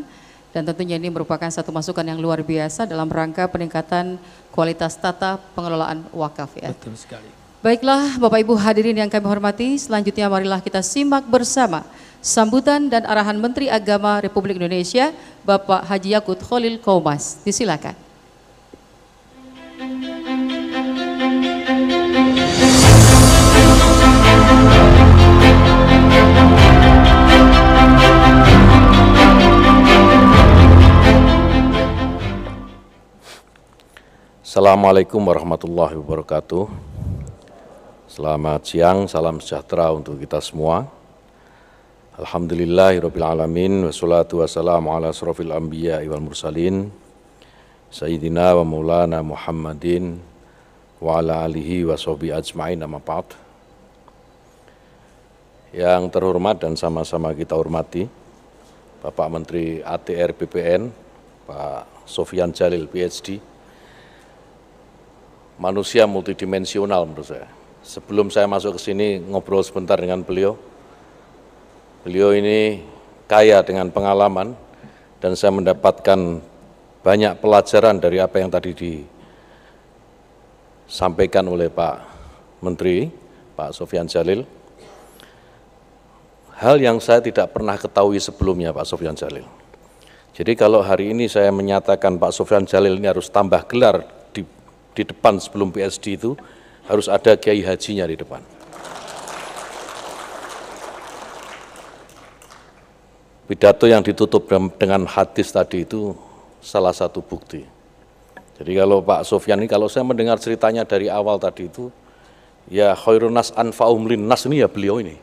dan tentunya ini merupakan satu masukan yang luar biasa dalam rangka peningkatan kualitas tata pengelolaan wakaf ya. Betul sekali. Baiklah Bapak Ibu hadirin yang kami hormati, selanjutnya marilah kita simak bersama sambutan dan arahan Menteri Agama Republik Indonesia Bapak Haji Yakut Kholil Qomas. Disilakan. Assalamualaikum warahmatullahi wabarakatuh. Selamat siang, salam sejahtera untuk kita semua. Alhamdulillahirabbil alamin, wassalatu wassalamu ala asrofil anbiya wal mursalin Sayyidina wa maulana Muhammadin wa ala alihi wa sahbihi ajma'in, amma ba'd. Yang terhormat dan sama-sama kita hormati Bapak Menteri ATR BPN, Pak Sofyan Djalil PhD, manusia multidimensional menurut saya. Sebelum saya masuk ke sini ngobrol sebentar dengan beliau. Beliau ini kaya dengan pengalaman dan saya mendapatkan banyak pelajaran dari apa yang tadi disampaikan oleh Pak Menteri, Pak Sofyan Djalil. Hal yang saya tidak pernah ketahui sebelumnya, Pak Sofyan Djalil. Jadi kalau hari ini saya menyatakan Pak Sofyan Djalil ini harus tambah gelar di depan sebelum PhD itu, harus ada kiai hajinya di depan. Pidato yang ditutup dengan hadis tadi itu salah satu bukti. Jadi kalau Pak Sofyan ini, kalau saya mendengar ceritanya dari awal tadi itu, ya khairun nas anfa'uhum linnas, ini ya beliau ini.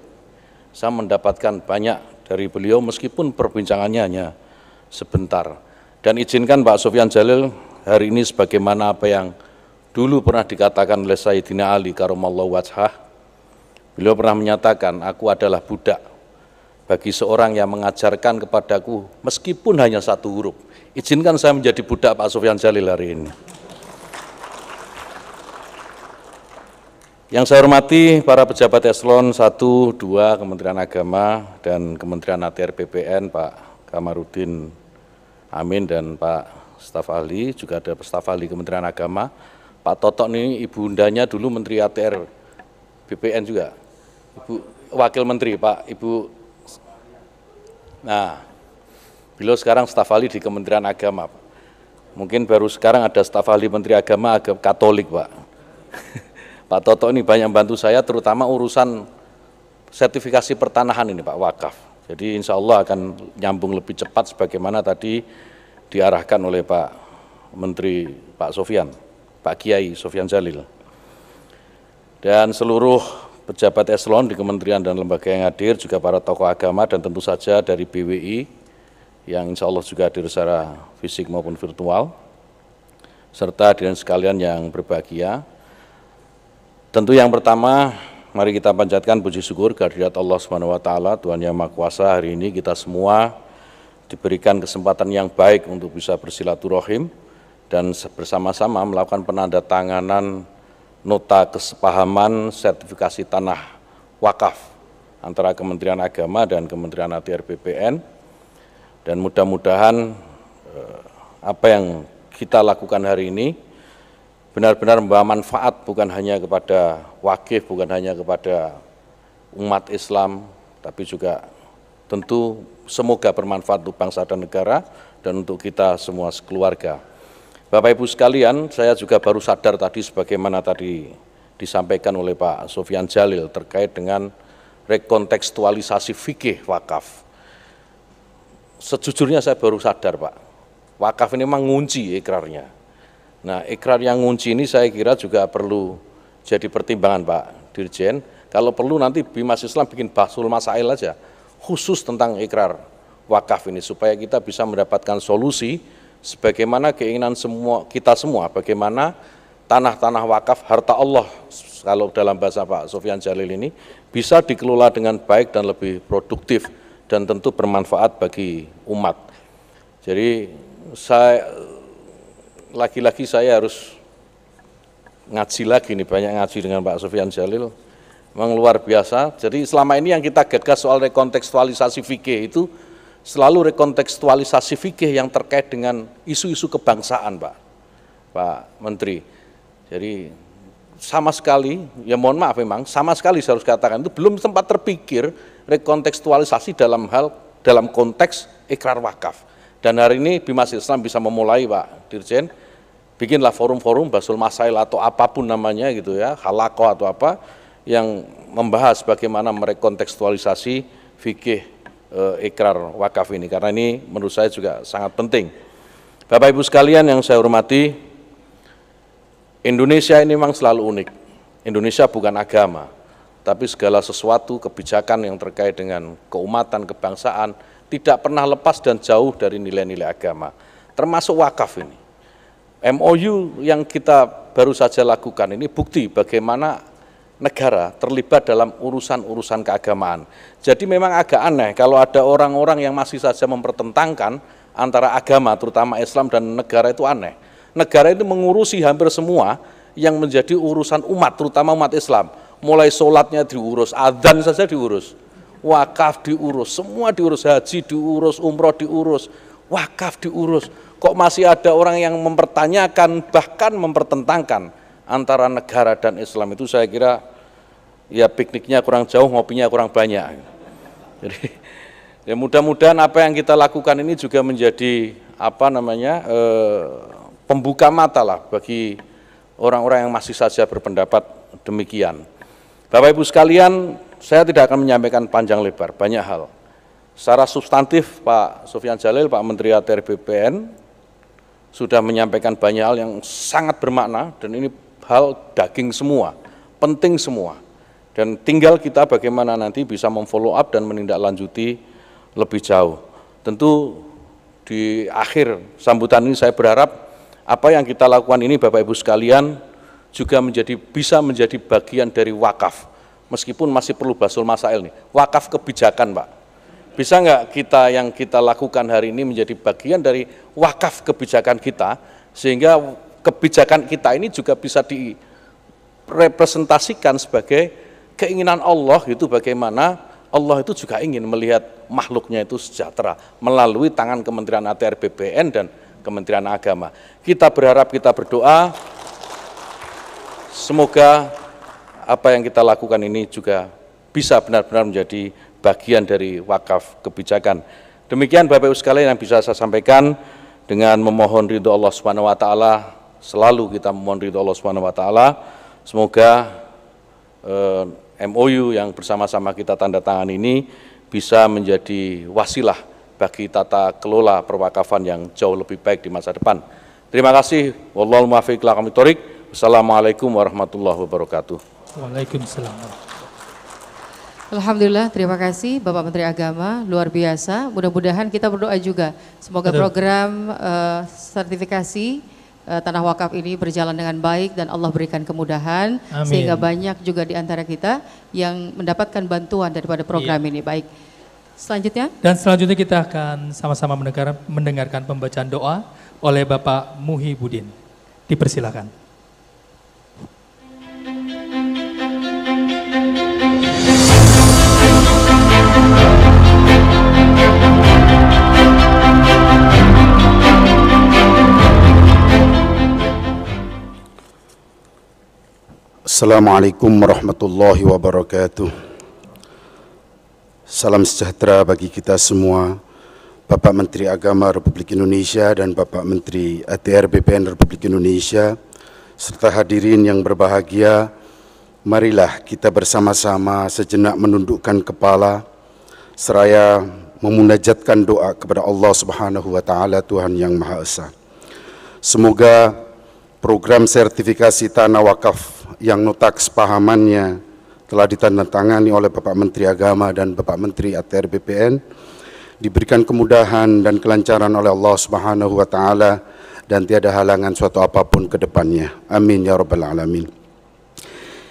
Saya mendapatkan banyak dari beliau meskipun perbincangannya hanya sebentar. Dan izinkan Pak Sofyan Djalil hari ini sebagaimana apa yang dulu pernah dikatakan oleh Sayyidina Ali karamallahu wajhah. Beliau pernah menyatakan, aku adalah budak bagi seorang yang mengajarkan kepadaku meskipun hanya satu huruf. Izinkan saya menjadi budak Pak Sofyan Djalil hari ini. Yang saya hormati para pejabat eselon 1, 2 Kementerian Agama dan Kementerian ATR BPN, Pak Kamarudin Amin dan Pak staf ahli, juga ada staf ahli Kementerian Agama. Pak Totok ini ibundanya dulu Menteri ATR BPN juga, Ibu Wakil Menteri, Pak Ibu. Nah, beliau sekarang staf ahli di Kementerian Agama. Mungkin baru sekarang ada staf ahli Menteri Agama Katolik, Pak. Pak Toto ini banyak membantu saya, terutama urusan sertifikasi pertanahan ini, Pak, wakaf. Jadi insya Allah akan nyambung lebih cepat sebagaimana tadi diarahkan oleh Pak Menteri, Pak Sofyan, Pak Kiai Sofyan Djalil. Dan seluruh pejabat eselon di kementerian dan lembaga yang hadir, juga para tokoh agama dan tentu saja dari BWI, yang insya Allah juga hadir secara fisik maupun virtual, serta hadirin sekalian yang berbahagia. Tentu yang pertama, mari kita panjatkan puji syukur kehadirat Allah Subhanahu wa taala, Tuhan Yang Maha Kuasa. Hari ini kita semua diberikan kesempatan yang baik untuk bisa bersilaturahim dan bersama-sama melakukan penandatanganan nota kesepahaman sertifikasi tanah wakaf antara Kementerian Agama dan Kementerian ATR BPN. Dan mudah-mudahan apa yang kita lakukan hari ini benar-benar membawa manfaat bukan hanya kepada wakif, bukan hanya kepada umat Islam, tapi juga tentu semoga bermanfaat untuk bangsa dan negara dan untuk kita semua sekeluarga. Bapak Ibu sekalian, saya juga baru sadar tadi sebagaimana tadi disampaikan oleh Pak Sofyan Djalil terkait dengan rekontekstualisasi fikih wakaf. Sejujurnya saya baru sadar, Pak, wakaf ini memang ngunci ikrarnya. Nah, ikrar yang ngunci ini saya kira juga perlu jadi pertimbangan, Pak Dirjen. Kalau perlu nanti Bimas Islam bikin bahsul masail aja, khusus tentang ikrar wakaf ini, supaya kita bisa mendapatkan solusi sebagaimana keinginan kita semua, bagaimana tanah-tanah wakaf, harta Allah, kalau dalam bahasa Pak Sofyan Djalil ini, bisa dikelola dengan baik dan lebih produktif, dan tentu bermanfaat bagi umat. Jadi lagi-lagi saya harus ngaji lagi nih, banyak ngaji dengan Pak Sofyan Djalil, memang luar biasa. Jadi selama ini yang kita gagas soal rekontekstualisasi fikih itu selalu rekontekstualisasi fikih yang terkait dengan isu-isu kebangsaan, Pak Menteri. Jadi sama sekali, ya mohon maaf memang, sama sekali saya harus katakan itu belum sempat terpikir rekontekstualisasi dalam konteks ikrar wakaf. Dan hari ini Bimas Islam bisa memulai, Pak Dirjen, bikinlah forum-forum bahsul masail atau apapun namanya gitu ya, halaqah atau apa, yang membahas bagaimana merekontekstualisasi fikih ikrar wakaf ini, karena ini menurut saya juga sangat penting. Bapak Ibu sekalian yang saya hormati, Indonesia ini memang selalu unik. Indonesia bukan agama, tapi segala sesuatu kebijakan yang terkait dengan keumatan, kebangsaan, tidak pernah lepas dan jauh dari nilai-nilai agama, termasuk wakaf ini. MOU yang kita baru saja lakukan ini bukti bagaimana negara terlibat dalam urusan-urusan keagamaan. Jadi memang agak aneh kalau ada orang-orang yang masih saja mempertentangkan antara agama, terutama Islam dan negara, itu aneh. Negara itu mengurusi hampir semua yang menjadi urusan umat, terutama umat Islam. Mulai sholatnya diurus, adzan saja diurus, wakaf diurus, semua diurus, haji diurus, umroh diurus, wakaf diurus. Kok masih ada orang yang mempertanyakan, bahkan mempertentangkan antara negara dan Islam? Itu saya kira ya pikniknya kurang jauh, ngopinya kurang banyak. Jadi ya mudah-mudahan apa yang kita lakukan ini juga menjadi pembuka mata lah bagi orang-orang yang masih saja berpendapat demikian. Bapak Ibu sekalian, saya tidak akan menyampaikan panjang lebar, banyak hal. Secara substantif Pak Sofyan Djalil, Pak Menteri ATR BPN, sudah menyampaikan banyak hal yang sangat bermakna, dan ini hal daging semua, penting semua. Dan tinggal kita bagaimana nanti bisa memfollow up dan menindaklanjuti lebih jauh. Tentu di akhir sambutan ini saya berharap apa yang kita lakukan ini Bapak Ibu sekalian juga bisa menjadi bagian dari wakaf. Meskipun masih perlu basul masail nih, wakaf kebijakan Pak. Bisa nggak yang kita lakukan hari ini menjadi bagian dari wakaf kebijakan kita, sehingga kebijakan kita ini juga bisa direpresentasikan sebagai keinginan Allah, itu bagaimana Allah itu juga ingin melihat makhluknya itu sejahtera melalui tangan Kementerian ATR BPN dan Kementerian Agama. Kita berharap, kita berdoa, semoga apa yang kita lakukan ini juga bisa benar-benar menjadi bagian dari wakaf kebijakan. Demikian Bapak Ibu sekalian yang bisa saya sampaikan, dengan memohon ridho Allah Subhanahu wa taala. Selalu kita memohon ridho Allah Subhanahu wa taala. Semoga MOU yang bersama-sama kita tanda tangan ini bisa menjadi wasilah bagi tata kelola perwakafan yang jauh lebih baik di masa depan. Terima kasih. Wallahul muwaffiq ila aqwamit thoriq. Wassalamualaikum warahmatullahi wabarakatuh. Waalaikumsalam. Alhamdulillah, terima kasih Bapak Menteri Agama, luar biasa. Mudah-mudahan kita berdoa juga, semoga program sertifikasi Tanah Wakaf ini berjalan dengan baik dan Allah berikan kemudahan. Amin. Sehingga banyak juga di antara kita yang mendapatkan bantuan daripada program ini. Baik, selanjutnya. Dan selanjutnya kita akan sama-sama mendengarkan pembacaan doa oleh Bapak Muhibudin. Dipersilakan. Assalamualaikum warahmatullahi wabarakatuh. Salam sejahtera bagi kita semua, Bapak Menteri Agama Republik Indonesia dan Bapak Menteri ATR BPN Republik Indonesia, serta hadirin yang berbahagia. Marilah kita bersama-sama sejenak menundukkan kepala, seraya memunajatkan doa kepada Allah Subhanahu wa taala, Tuhan yang Maha Esa. Semoga program sertifikasi tanah wakaf yang nota kesepahamannya telah ditandatangani oleh Bapak Menteri Agama dan Bapak Menteri ATR BPN diberikan kemudahan dan kelancaran oleh Allah Subhanahu wa taala dan tiada halangan suatu apapun ke depannya. Amin ya rabbal alamin.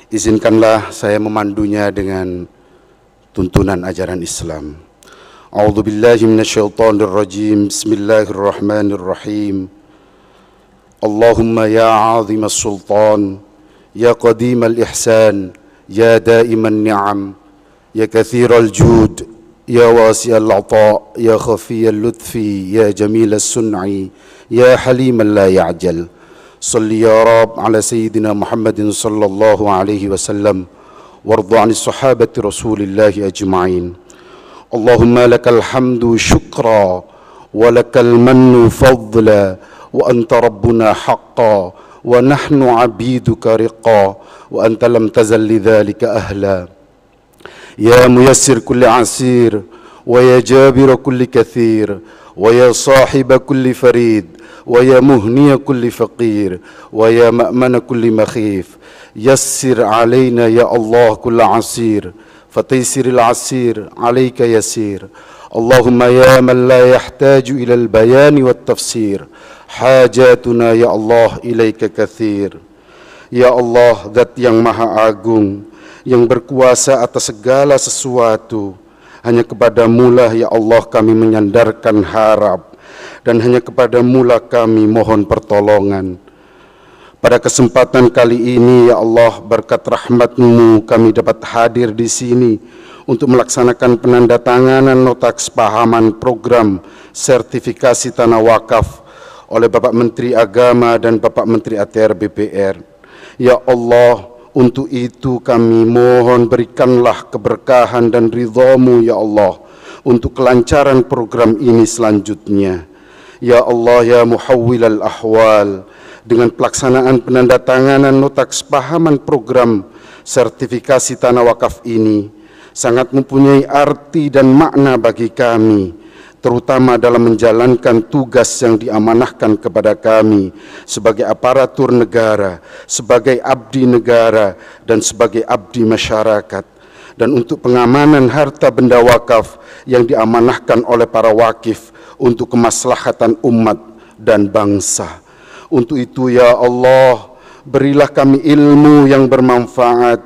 Izinkanlah saya memandunya dengan tuntunan ajaran Islam. A'udzubillahi minasyaitonirrajim. Bismillahirrahmanirrahim. Allahumma ya 'azimas sultan, ya qadimal ihsan, ya daiman ni'am, ya kathiral jud, ya wasi'al 'ata, ya khafiyal lutfi, ya jamilas sun'i, ya haliman la ya'jal. Salli ya Rab ala Sayyidina Muhammadin sallallahu alaihi wasallam warḍa 'anis sahabati Rasulillahi ajma'in. Allahumma lakal hamdu syukra wa lakal mannu fadla wa anta rabbuna haqqan wa nahnu 'abiduka riqqa wa anta lam tazal lidzalika ahla. Ya muyassir kulli 'asir wa ya jabir kulli kathir wa ya sahib kulli farid wa ya muhniya kulli faqir wa ya ma'mana kulli makhif. Yassir 'alaina ya Allah kulli 'asir fataysiril 'asir 'alaika yasir. Allahumma ya man la yahtaju ila al-bayan wat tafsir hajatuna ya Allah ilaika katsir. Ya Allah, Zat yang Maha Agung, yang berkuasa atas segala sesuatu, hanya kepadamu-lah ya Allah kami menyandarkan harap, dan hanya kepadamu-lah kami mohon pertolongan. Pada kesempatan kali ini ya Allah, berkat rahmat-Mu kami dapat hadir di sini untuk melaksanakan penandatanganan nota kesepahaman program sertifikasi tanah wakaf oleh Bapak Menteri Agama dan Bapak Menteri ATR BPR. Ya Allah, untuk itu kami mohon berikanlah keberkahan dan ridha-Mu ya Allah untuk kelancaran program ini selanjutnya. Ya Allah ya muhawwilal ahwal, dengan pelaksanaan penandatanganan nota kesepahaman program sertifikasi tanah wakaf ini sangat mempunyai arti dan makna bagi kami, terutama dalam menjalankan tugas yang diamanahkan kepada kami sebagai aparatur negara, sebagai abdi negara, dan sebagai abdi masyarakat, dan untuk pengamanan harta benda wakaf yang diamanahkan oleh para wakif untuk kemaslahatan umat dan bangsa. Untuk itu ya Allah, berilah kami ilmu yang bermanfaat,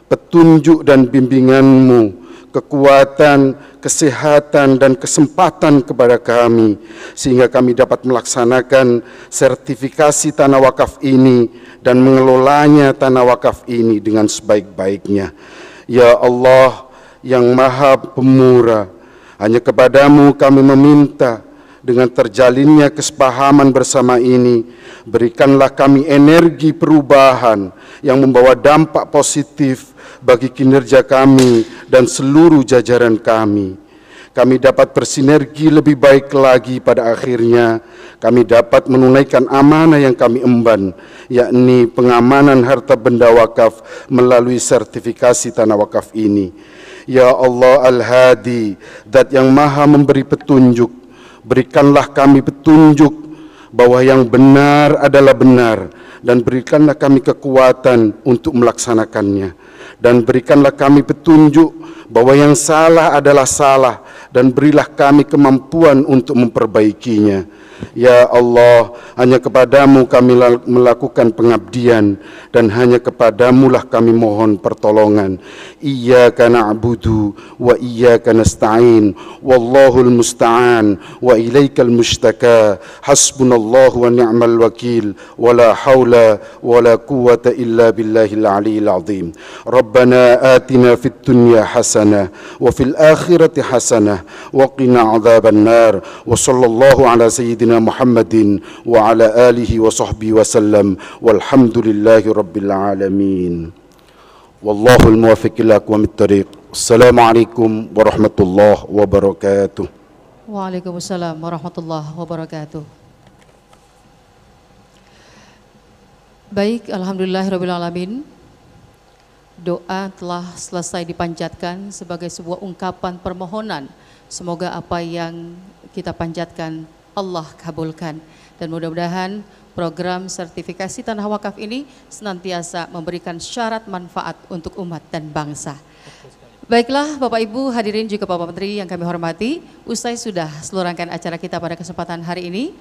petunjuk dan bimbingan-Mu, kekuatan, kesehatan dan kesempatan kepada kami, sehingga kami dapat melaksanakan sertifikasi tanah wakaf ini dan mengelolanya tanah wakaf ini dengan sebaik-baiknya. Ya Allah yang Maha Pemurah, hanya kepadamu kami meminta, dengan terjalinnya kesepahaman bersama ini, berikanlah kami energi perubahan yang membawa dampak positif bagi kinerja kami dan seluruh jajaran kami. Kami dapat bersinergi lebih baik lagi, pada akhirnya kami dapat menunaikan amanah yang kami emban, yakni pengamanan harta benda wakaf melalui sertifikasi tanah wakaf ini. Ya Allah Al-Hadi, Zat yang Maha memberi petunjuk, berikanlah kami petunjuk bahwa yang benar adalah benar, dan berikanlah kami kekuatan untuk melaksanakannya, dan berikanlah kami petunjuk bahwa yang salah adalah salah, dan berilah kami kemampuan untuk memperbaikinya. Ya Allah, hanya kepadamu kami melakukan pengabdian, dan hanya kepadamulah kami mohon pertolongan. Iyyaka na'budu wa iyyaka nasta'in, wallahul musta'an wa ilaikal mushtaka, hasbunallahu wa ni'mal wakil, wala hawla wala quwwata illa billahil aliyyil azim. Rabbana atina fid dunya hasanah wa fil akhirati hasanah wa qina adzaban nar, wa sallallahu ala sayyidina Muhammadin wa ala alihi wa sahbihi wa sallam, walhamdulillahi rabbil alamin. Wallahul muwaffiq ila aqwamit thariq. Assalamualaikum warahmatullahi wabarakatuh. Waalaikumsalam warahmatullahi wabarakatuh. Baik, alhamdulillahirabbil alamin. Doa telah selesai dipanjatkan sebagai sebuah ungkapan permohonan. Semoga apa yang kita panjatkan Allah kabulkan, dan mudah-mudahan program sertifikasi tanah wakaf ini senantiasa memberikan syarat manfaat untuk umat dan bangsa. Baiklah Bapak Ibu hadirin juga Bapak Menteri yang kami hormati, usai sudah seluruh rangkaian acara kita pada kesempatan hari ini,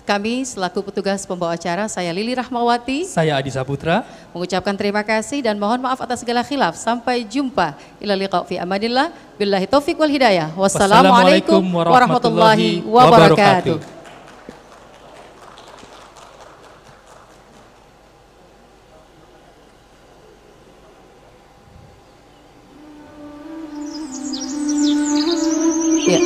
kami selaku petugas pembawa acara, saya Lili Rahmawati, saya Adi Saputra, mengucapkan terima kasih dan mohon maaf atas segala khilaf. Sampai jumpa. Ila liqa fi amanillah. Billahi taufiq wal hidayah. Wassalamualaikum warahmatullahi wabarakatuh. Ya.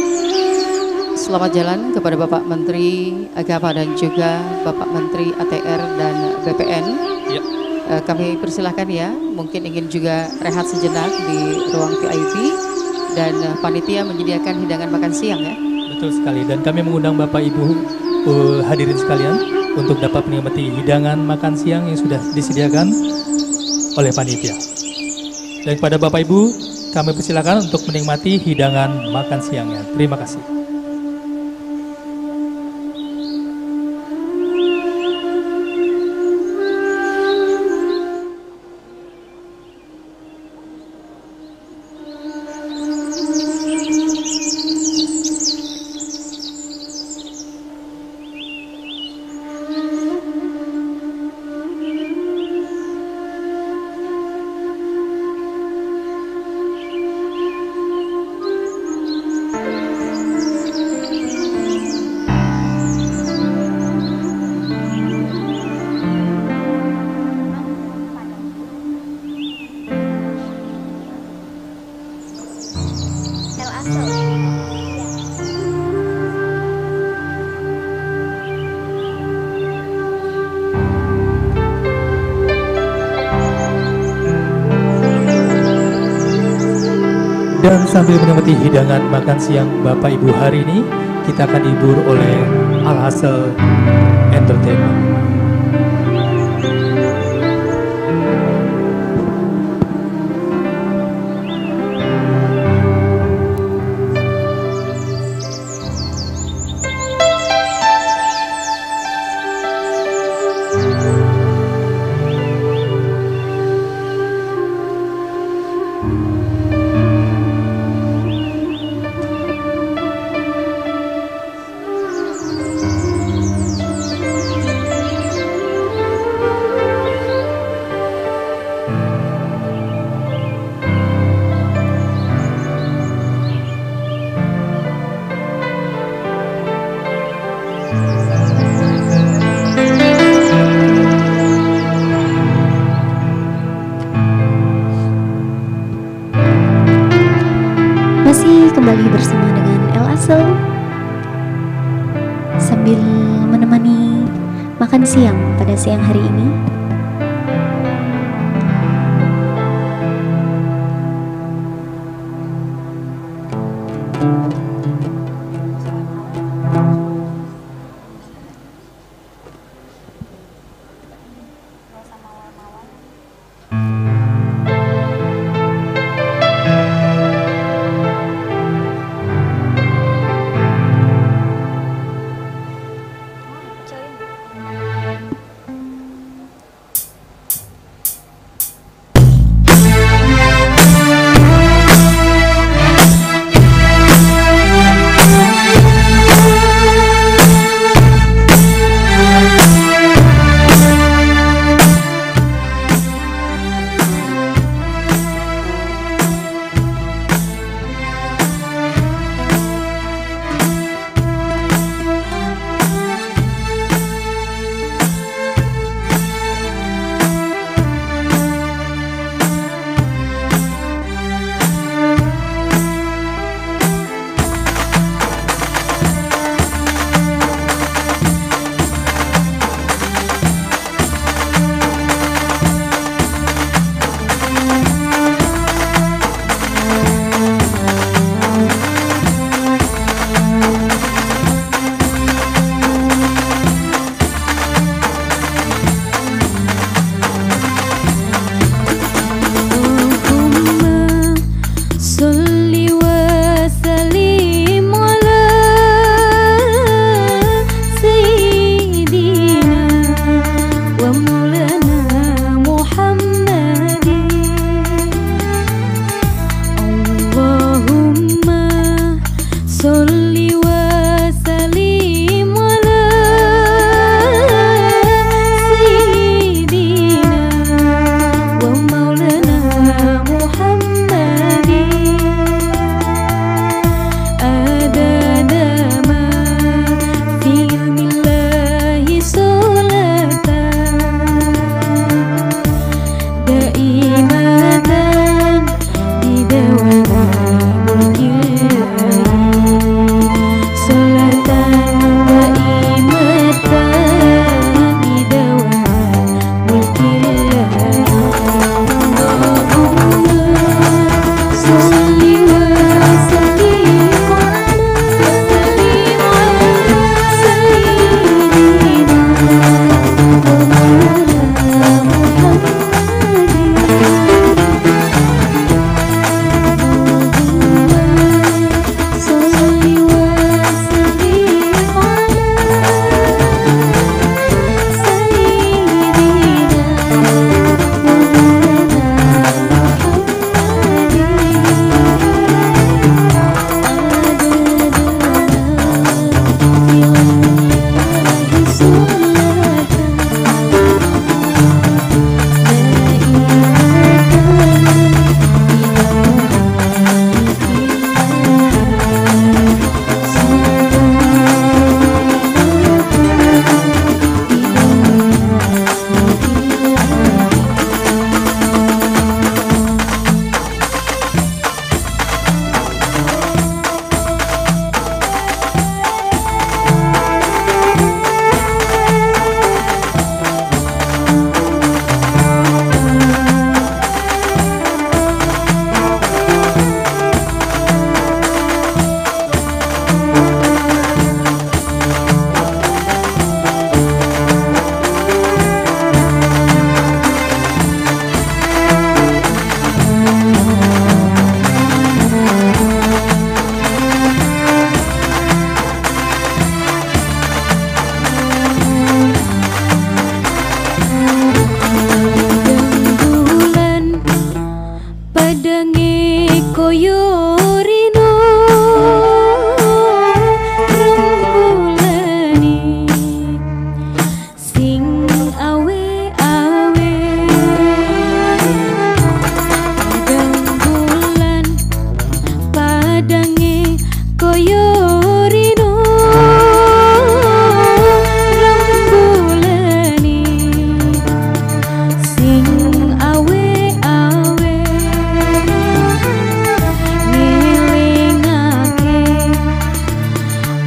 Selamat jalan kepada Bapak Menteri Agama dan juga Bapak Menteri ATR dan BPN. Ya. Kami persilahkan ya, mungkin ingin juga rehat sejenak di ruang VIP, dan panitia menyediakan hidangan makan siang ya. Betul sekali, dan kami mengundang Bapak Ibu hadirin sekalian untuk dapat menikmati hidangan makan siang yang sudah disediakan oleh panitia. Dan kepada Bapak Ibu kami persilakan untuk menikmati hidangan makan siangnya. Terima kasih. Dan sambil menikmati hidangan makan siang Bapak Ibu hari ini, kita akan dihibur oleh Al-Hasil Entertainment. Kembali bersama dengan Al-Hasil sambil menemani makan siang pada siang hari ini.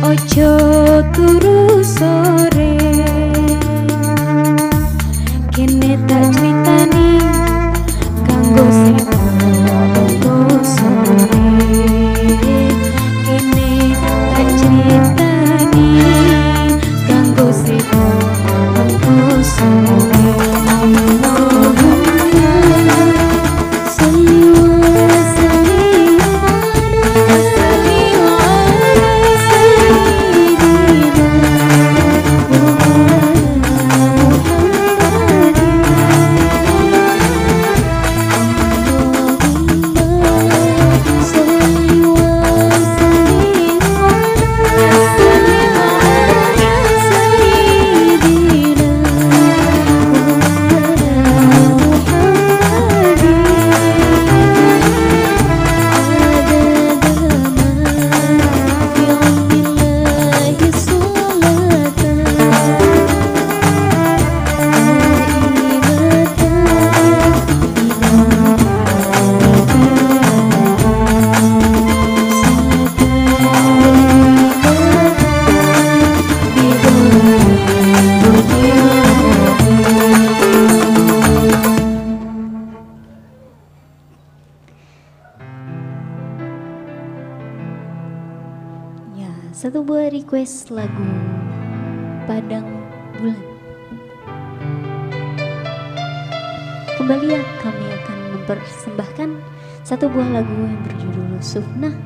ojo turu sore, kene tak critani kanggo sing turu sore, kene tak critani kanggo sing turu sore. Satu buah request lagu Padang Bulan. Kembali kami akan mempersembahkan satu buah lagu yang berjudul Sufnah